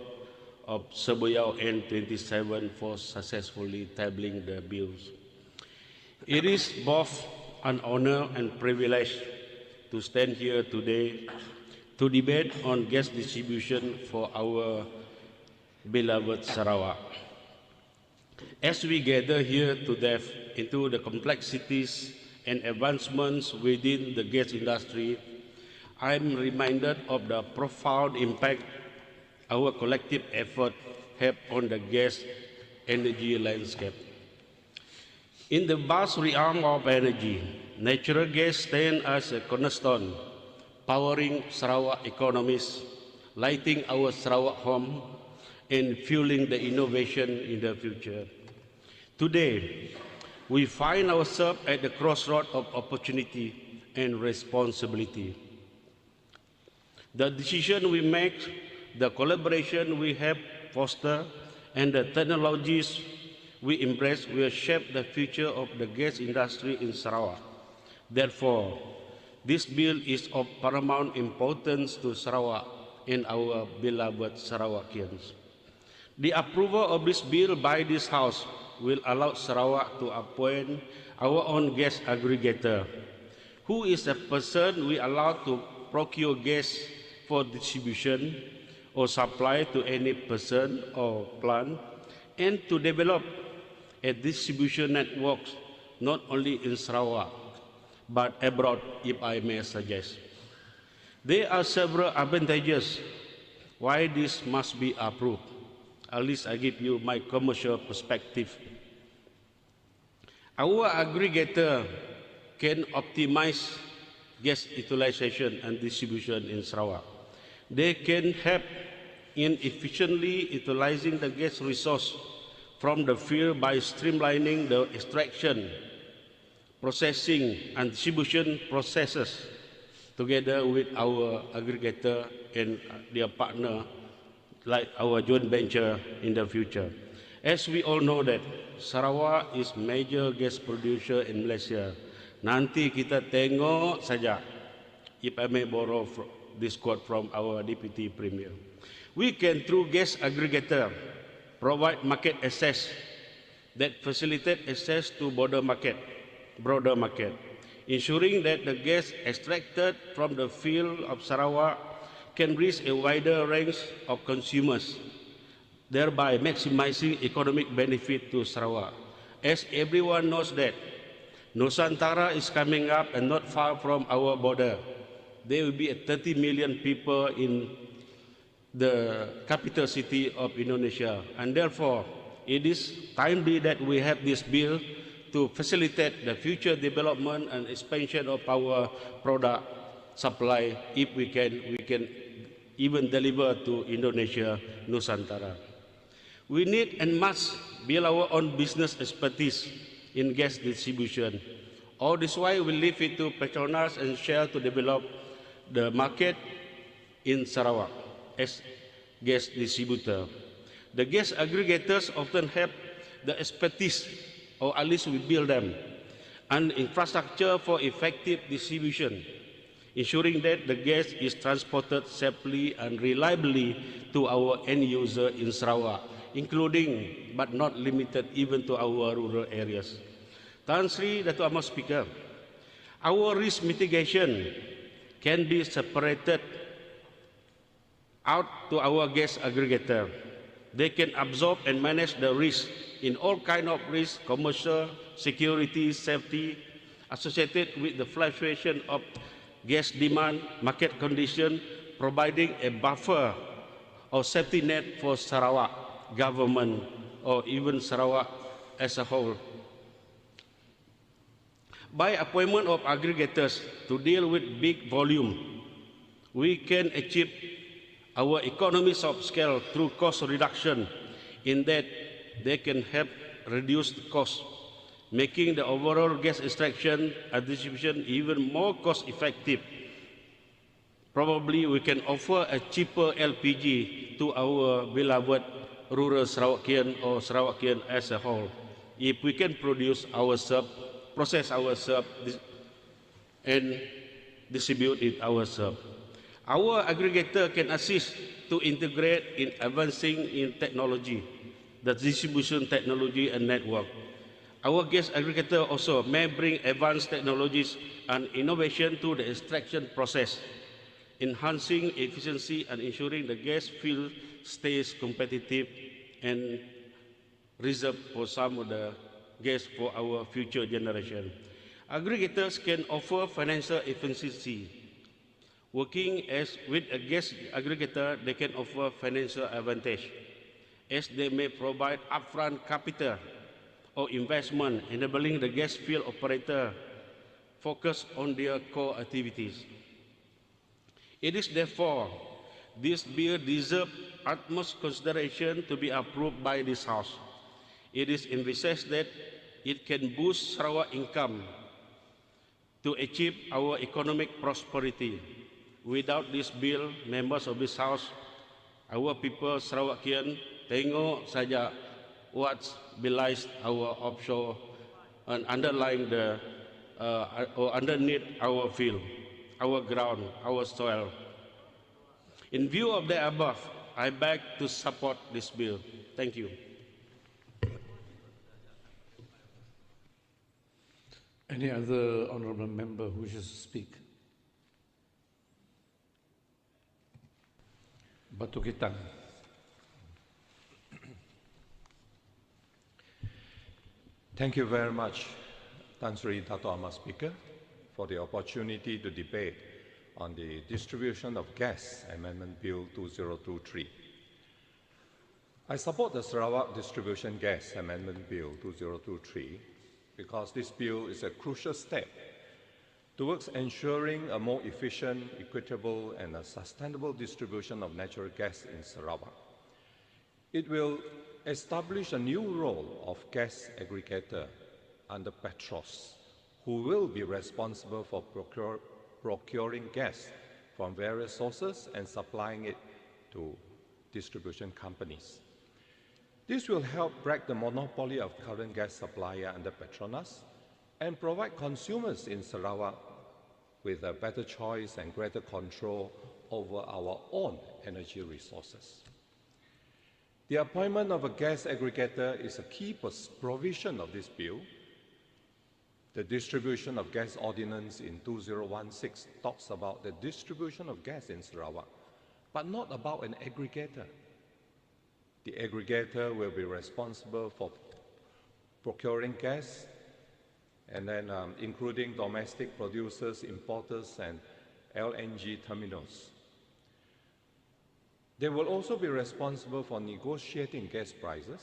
H: of Serbuyau N27 for successfully tabling the bills. It is both an honor and privilege to stand here today to debate on gas distribution for our beloved Sarawak. As we gather here to delve into the complexities and advancements within the gas industry, I am reminded of the profound impact our collective effort have on the gas energy landscape. In the vast realm of energy, natural gas stands as a cornerstone, powering Sarawak economies, lighting our Sarawak home, and fueling the innovation in the future. Today, we find ourselves at the crossroads of opportunity and responsibility. The decision we make, the collaboration we have fostered, and the technologies we embrace will shape the future of the gas industry in Sarawak. Therefore, this bill is of paramount importance to Sarawak and our beloved Sarawakians. The approval of this bill by this House will allow Sarawak to appoint our own gas aggregator, who is a person we allow to procure gas for distribution or supply to any person or plant, and to develop a distribution network not only in Sarawak, but abroad, if I may suggest. There are several advantages why this must be approved. At least I give you my commercial perspective. Our aggregator can optimize gas utilization and distribution in Sarawak. They can help in efficiently utilizing the gas resource from the field by streamlining the extraction, processing, and distribution processes together with our aggregator and their partner, like our joint venture in the future. As we all know that Sarawak is major gas producer in Malaysia. Nanti kita tengok saja, if I may borrow this quote from our Deputy Premier. We can, through gas aggregator, provide market access that facilitate access to broader market, ensuring that the gas extracted from the field of Sarawak can reach a wider range of consumers, thereby maximizing economic benefit to Sarawak. As everyone knows that Nusantara is coming up and not far from our border. There will be 30 million people in the capital city of Indonesia, and therefore it is timely that we have this bill to facilitate the future development and expansion of our product supply. If we can even deliver to Indonesia, Nusantara. We need and must build our own business expertise in gas distribution. All this why we leave it to Petronas and Shell to develop the market in Sarawak as gas distributor. The gas aggregators often have the expertise, or at least we build them, and infrastructure for effective distribution, ensuring that the gas is transported safely and reliably to our end user in Sarawak, including but not limited even to our rural areas. Tan Sri Dato' Amar Speaker, our risk mitigation can be separated out to our gas aggregator. They can absorb and manage the risk in all kinds of risks, commercial, security, safety, associated with the fluctuation of gas demand, market condition, providing a buffer or safety net for Sarawak government or even Sarawak as a whole. By appointment of aggregators to deal with big volume, we can achieve our economies of scale through cost reduction, in that they can help reduce the cost, making the overall gas extraction and distribution even more cost effective. Probably we can offer a cheaper LPG to our beloved rural Sarawakian or Sarawakian as a whole, if we can produce ourselves, process ourselves, and distribute it ourselves. Our aggregator can assist to integrate in advancing in technology, the distribution technology and network. Our gas aggregator also may bring advanced technologies and innovation to the extraction process, enhancing efficiency and ensuring the gas field stays competitive and reserved for some of the gas for our future generation. Aggregators can offer financial efficiency. Working with a gas aggregator, they can offer financial advantage, as they may provide upfront capital or investment, enabling the gas field operator focus on their core activities. It is therefore this bill deserves utmost consideration to be approved by this House. It is envisaged that it can boost Sarawak income to achieve our economic prosperity. Without this bill, members of this House, our people Sarawakian tengok saja what belies our offshore and underlying the or underneath our field, our ground, our soil. In view of the above, I beg to support this bill. Thank you.
A: Any other honourable member who wishes to speak? Batu Kitang.
I: Thank you very much, Tan Sri Dato' Amar Speaker, for the opportunity to debate on the Distribution of Gas Amendment Bill 2023. I support the Sarawak Distribution Gas Amendment Bill 2023 because this bill is a crucial step towards ensuring a more efficient, equitable, and a sustainable distribution of natural gas in Sarawak. It will establish a new role of gas aggregator under Petros, who will be responsible for procuring gas from various sources and supplying it to distribution companies. This will help break the monopoly of current gas supplier under Petronas and provide consumers in Sarawak with a better choice and greater control over our own energy resources. The appointment of a gas aggregator is a key provision of this bill. The distribution of gas ordinance in 2016 talks about the distribution of gas in Sarawak, but not about an aggregator. The aggregator will be responsible for procuring gas and then including domestic producers, importers, and LNG terminals. They will also be responsible for negotiating gas prices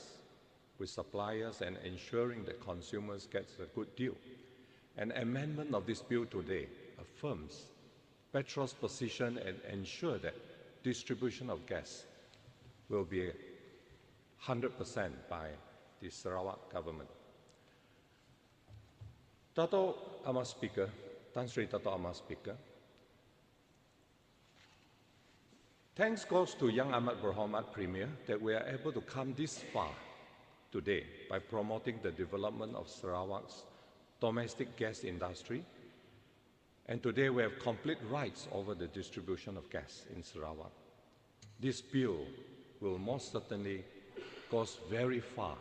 I: with suppliers and ensuring that consumers get a good deal. An amendment of this bill today affirms Petro's position and ensure that distribution of gas will be 100% by the Sarawak government. Dato' Amat Speaker, Tan Sri Dato' Amat Speaker, thanks goes to Yang Amat Berhormat Premier that we are able to come this far today by promoting the development of Sarawak's domestic gas industry. And today we have complete rights over the distribution of gas in Sarawak. This bill will most certainly go very far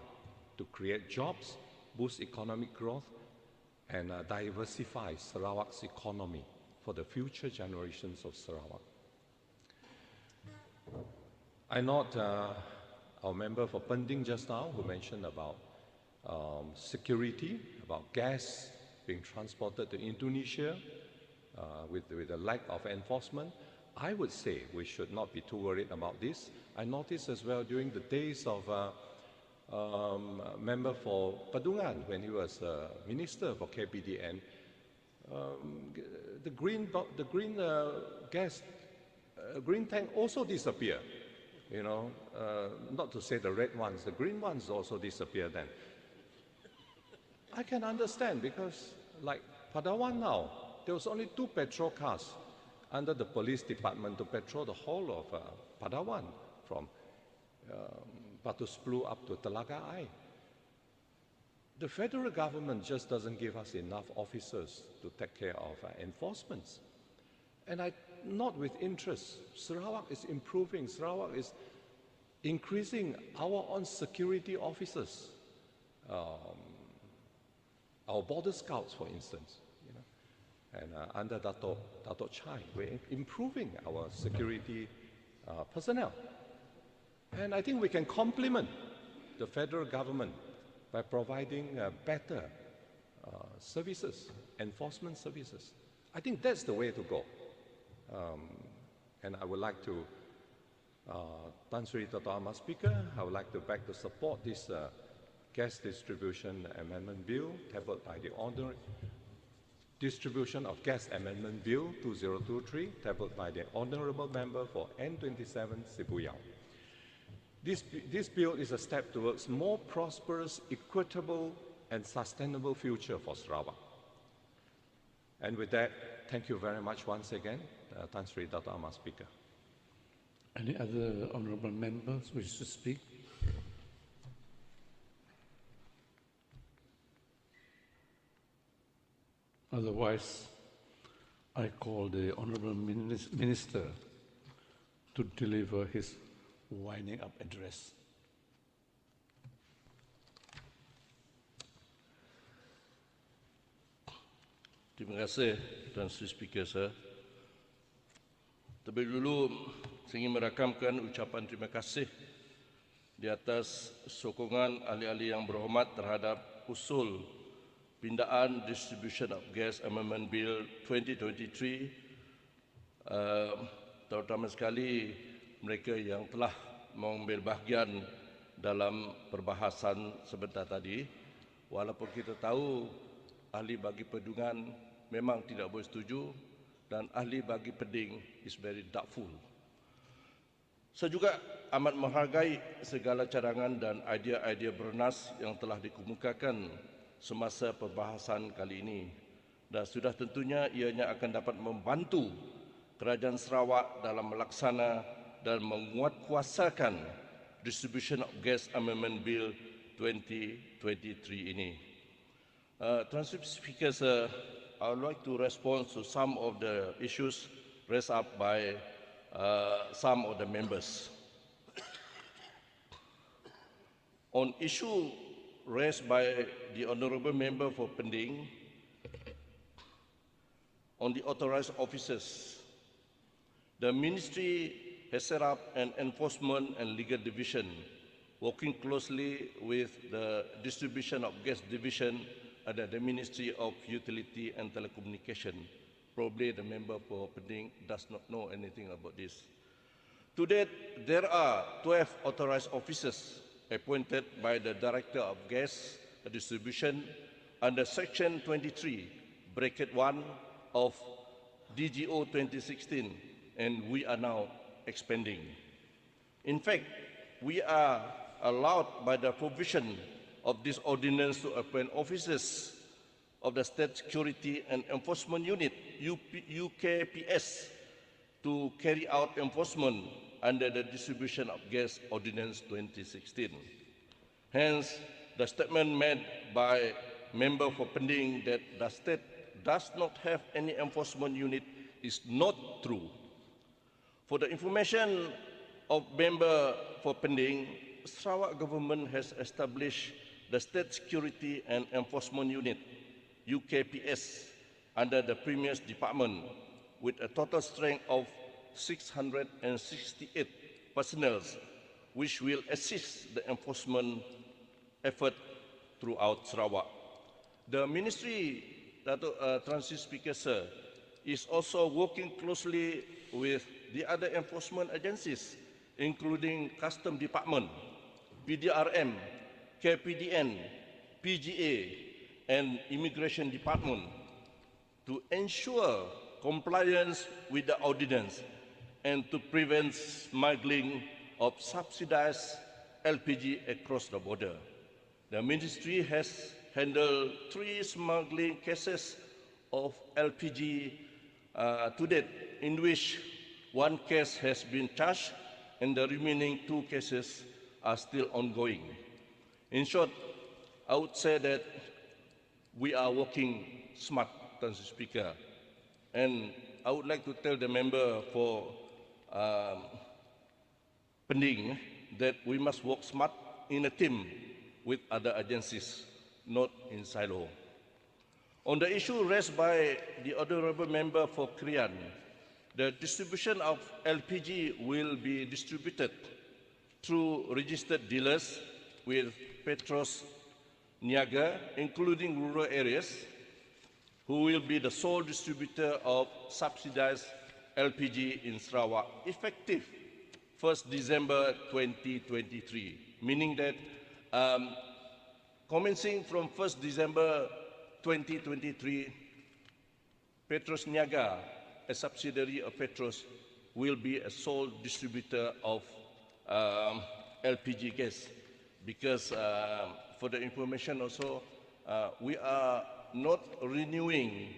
I: to create jobs, boost economic growth, and diversify Sarawak's economy for the future generations of Sarawak. I note our member for Pending just now who mentioned about security, about gas being transported to Indonesia with a lack of enforcement. I would say we should not be too worried about this. I noticed as well during the days of member for Padungan when he was minister for KPDN, the green tank also disappeared. You know, not to say the red ones, the green ones also disappeared then. I can understand because like Padawan now, there was only 2 petrol cars under the police department to patrol the whole of Padawan from Batu Sepuluh up to Telaga Ai. The federal government just doesn't give us enough officers to take care of enforcement. And I not with interest. Sarawak is improving. Sarawak is increasing our own security officers. Our border scouts, for instance, you know, and under Dato' Chai, we're improving our security personnel. And I think we can complement the federal government by providing better services, enforcement services. I think that's the way to go. And I would like to, Tan Sri Dato' Amat Speaker, I would like to beg to support this gas distribution amendment bill tabled by the Distribution of Gas Amendment Bill 2023, tabled by the Honourable Member for N27 Sibuyao. This bill is a step towards more prosperous, equitable and sustainable future for Sarawak. And with that, thank you very much once again, Tan Sri Dato' Amat Speaker.
A: Any other honourable members wish to speak? Otherwise, I call the Honourable Minister to deliver his winding up address.
J: Terima kasih, Tuan Sri Speaker Sir. Terlebih dulu, saya ingin merakamkan ucapan terima kasih di atas sokongan ahli-ahli yang berhormat terhadap usul pindaan Distribution of Gas Amendment Bill 2023, terutama sekali mereka yang telah mengambil bahagian dalam perbahasan sebentar tadi. Walaupun kita tahu ahli bagi Pedungan memang tidak boleh setuju dan ahli bagi Pending is very doubtful. Saya juga amat menghargai segala cadangan dan idea-idea bernas yang telah dikemukakan semasa perbahasan kali ini dan sudah tentunya ianya akan dapat membantu Kerajaan Sarawak dalam melaksana dan menguatkuasakan Distribution of Gas Amendment Bill 2023 ini. Transcript Speaker, sir, I would like to respond to some of the issues raised up by some of the members. On issue raised by the Honourable Member for Pending on the authorised officers, the Ministry has set up an Enforcement and Legal Division working closely with the Distribution of Gas Division under the Ministry of Utility and Telecommunication. Probably the member for Pending does not know anything about this. To date, there are 12 authorised officers appointed by the Director of Gas Distribution under Section 23, Bracket 1 of DGO 2016, and we are now expanding. In fact, we are allowed by the provision of this ordinance to appoint officers of the State Security and Enforcement Unit, UKPS, to carry out enforcement under the Distribution of Gas Ordinance 2016. Hence, the statement made by member for Pending that the state does not have any enforcement unit is not true. For the information of member for Pending, Sarawak government has established the State Security and Enforcement Unit, UKPS, under the Premier's Department with a total strength of 668 personnel, which will assist the enforcement effort throughout Sarawak. The Ministry, Transit Speaker, sir, is also working closely with the other enforcement agencies, including Custom Department, PDRM, KPDN, PGA, and Immigration Department to ensure compliance with the ordinance and to prevent smuggling of subsidized LPG across the border. The Ministry has handled 3 smuggling cases of LPG to date, in which 1 case has been charged and the remaining 2 cases are still ongoing. In short, I would say that we are working smart, Mr. Speaker, and I would like to tell the member for Pending that we must work smart in a team with other agencies, not in silo. On the issue raised by the Honourable Member for Krian, the distribution of LPG will be distributed through registered dealers with Petros Niaga, including rural areas, who will be the sole distributor of subsidized LPG in Sarawak, effective 1st December 2023, meaning that commencing from 1st December 2023, Petros Niaga, a subsidiary of Petros, will be a sole distributor of LPG gas, because for the information also, we are not renewing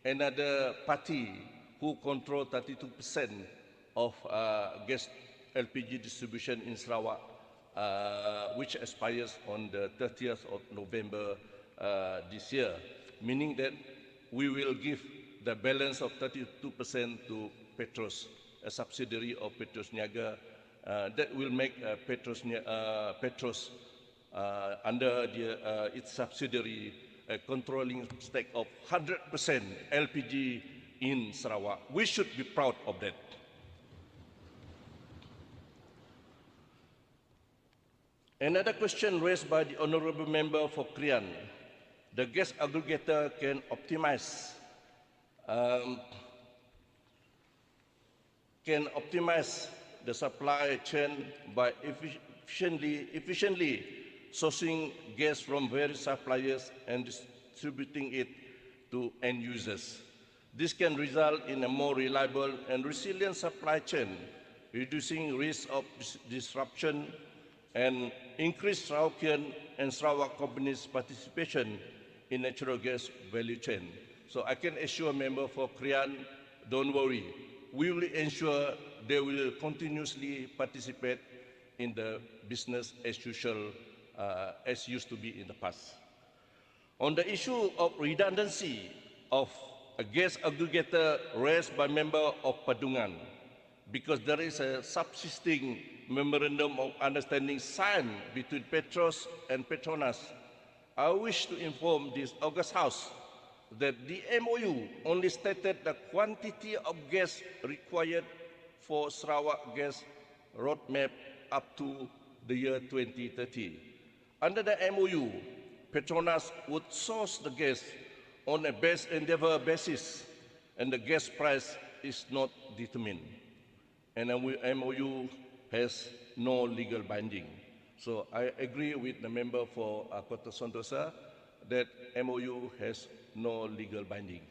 J: another party who control 32% of gas LPG distribution in Sarawak, which expires on the 30th of November this year, meaning that we will give the balance of 32% to Petros, a subsidiary of Petros Niaga. That will make Petros under its subsidiary a controlling stake of 100% LPG in Sarawak. We should be proud of that. Another question raised by the Honourable Member for Krian. The gas aggregator can optimize the supply chain by efficiently sourcing gas from various suppliers and distributing it to end users. This can result in a more reliable and resilient supply chain, reducing risk of disruption and increase Sarawakian and Sarawak companies' participation in natural gas value chain. So I can assure member for Krian, don't worry. We will ensure they will continuously participate in the business as usual, as used to be in the past. On the issue of redundancy of a gas aggregator raised by member of Padungan, because there is a subsisting memorandum of understanding signed between Petros and Petronas, I wish to inform this August House that the MOU only stated the quantity of gas required for Sarawak gas roadmap up to the year 2030. Under the MOU, Petronas would source the gas on a best endeavor basis, and the gas price is not determined. And the MOU has no legal binding. So I agree with the member for Kota Sentosa that MOU has no legal binding.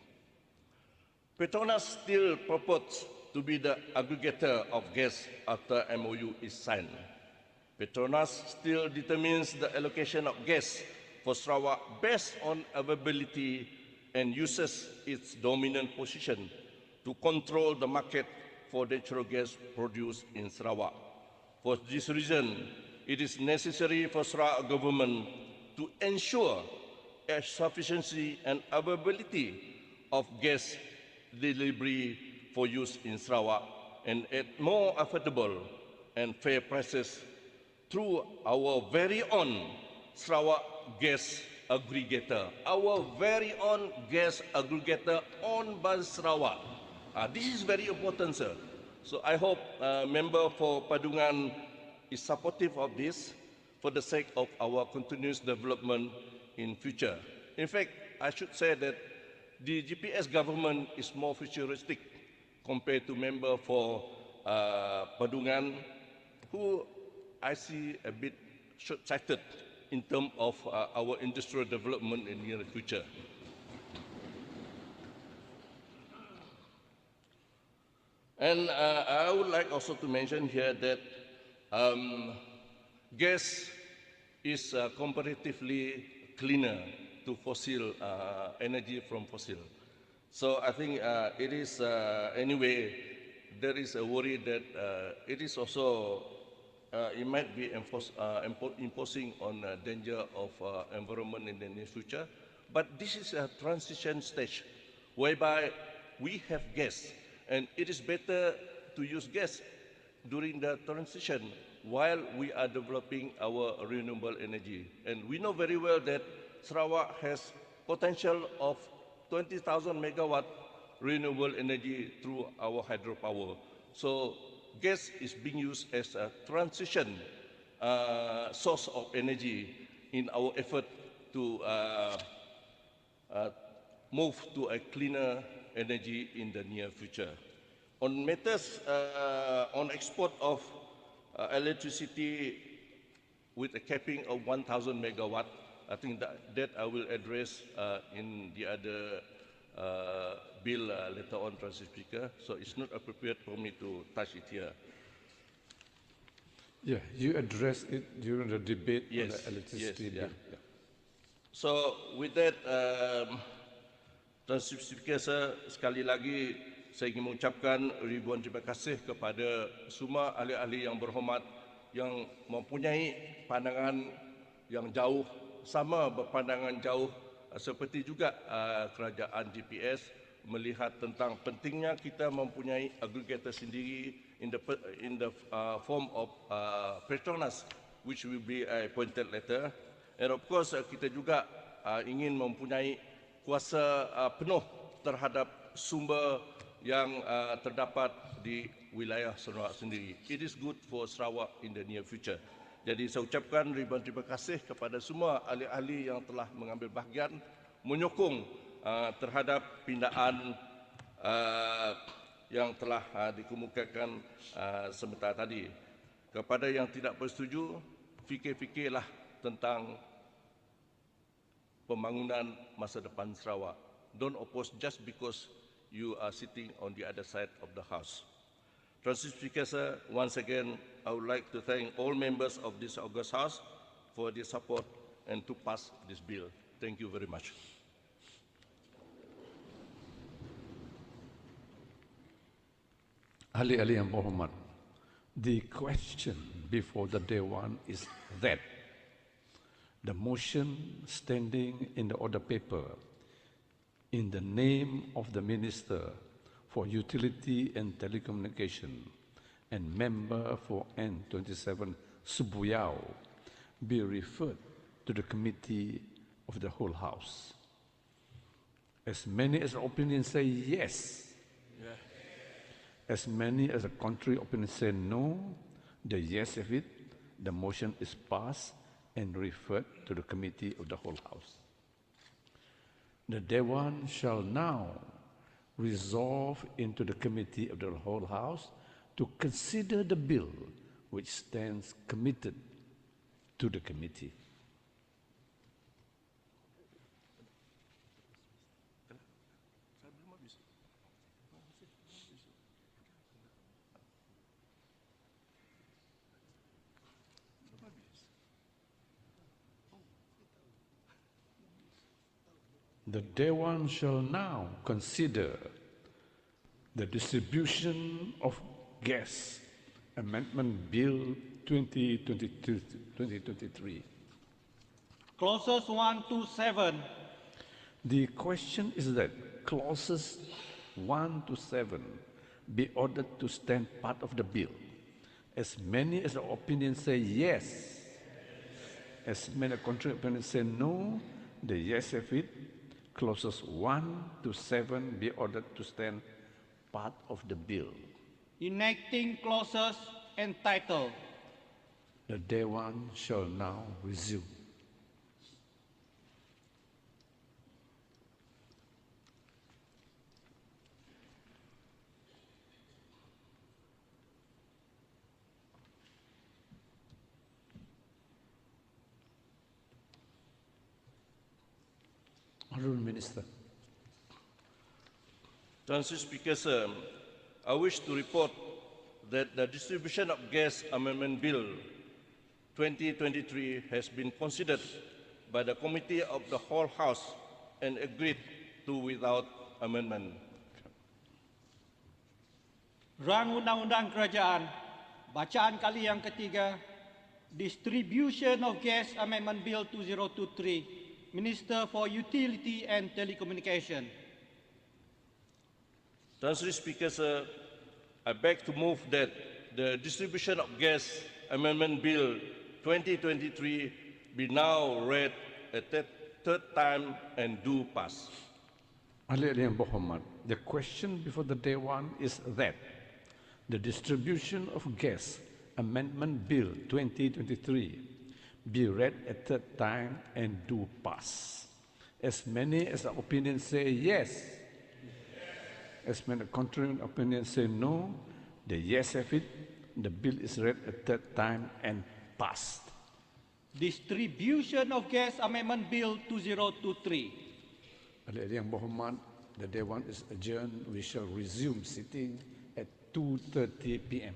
J: Petronas still purports to be the aggregator of gas after MOU is signed. Petronas still determines the allocation of gas for Sarawak based on availability and uses its dominant position to control the market for natural gas produced in Sarawak. For this reason, it is necessary for Sarawak government to ensure a sufficiency and availability of gas delivery for use in Sarawak and at more affordable and fair prices through our very own Sarawak gas aggregator, our very own gas aggregator owned by Sarawak. This is very important, sir. So I hope member for Padungan is supportive of this for the sake of our continuous development in future. In fact, I should say that the GPS government is more futuristic compared to member for Padungan, who I see a bit short-sighted in terms of our industrial development in the near future. And I would like also to mention here that gas is comparatively cleaner to fossil energy from fossil. So I think it is, anyway, there is a worry that it is also, it might be imposing on danger of environment in the near future. But this is a transition stage whereby we have gas, and it is better to use gas during the transition while we are developing our renewable energy. And we know very well that Sarawak has potential of 20,000 megawatt renewable energy through our hydropower. So gas is being used as a transition source of energy in our effort to move to a cleaner energy in the near future. On matters on export of electricity with a capping of 1,000 megawatt, I think that I will address in the other bill later on, Transit Speaker. So it's not appropriate for me to touch it here.
A: Yeah, you addressed it during the debate on the electricity bill.
J: Yeah. So with that, Transit Speaker, sekali lagi saya ingin mengucapkan ribuan terima kasih kepada semua ahli-ahli yang berhormat yang mempunyai pandangan yang jauh, sama berpandangan jauh seperti juga kerajaan GPS melihat tentang pentingnya kita mempunyai aggregator sendiri in the form of Petronas, which will be appointed later. And of course kita juga ingin mempunyai kuasa penuh terhadap sumber yang terdapat di wilayah Sarawak sendiri. It is good for Sarawak in the near future. Jadi saya ucapkan ribuan terima kasih kepada semua ahli-ahli yang telah mengambil bahagian menyokong terhadap pindaan yang telah dikemukakan sebentar tadi. Kepada yang tidak bersetuju, fikir-fikirlah tentang pembangunan masa depan Sarawak. Don't oppose just because you are sitting on the other side of the house. Transit Speaker, sir, once again, I would like to thank all members of this August House for their support and to pass this bill. Thank you very much.
A: Ahli-ahli yang berhormat, the question before the Dewan is that the motion standing in the order paper in the name of the Minister for Utility and Telecommunication and member for N27 Subuyao be referred to the committee of the whole House. As many as the opinions say yes, as many as the contrary opinions say no, the yes of it, the motion is passed and referred to the committee of the whole House. The Dewan shall now resolve into the committee of the whole House to consider the bill which stands committed to the committee. The Dewan shall now consider the distribution of gas amendment bill 2023.
K: Clauses 1 to 7.
A: The question is that clauses 1 to 7 be ordered to stand part of the bill. As many as the opinions say yes, as many contrary opinions say no, the yes of it, clauses 1 to 7 be ordered to stand part of the bill.
K: Enacting clauses entitled.
A: The Dewan shall now resume. Honourable Minister.
J: Mr. Speaker, sir, I wish to report that the distribution of gas amendment bill 2023 has been considered by the committee of the whole House and agreed to without amendment.
K: Rang Undang-Undang Kerajaan, bacaan kali yang ketiga, Distribution of Gas Amendment Bill 2023, Minister for Utility and Telecommunication.
J: Mr. Speaker, sir, I beg to move that the distribution of gas amendment bill 2023 be now read a third time and do pass.
A: Ahli-ahli yang berhormat, the question before the Dewan is that the distribution of gas amendment bill 2023 be read a third time and do pass. As many as the opinions say yes, as many contrary opinions say no, the yes of it, the bill is read a third time and passed.
K: Distribution of Gas Amendment Bill 2023.
A: Ahli-ahli yang berhormat, the Dewan is adjourned. We shall resume sitting at 2:30 p.m.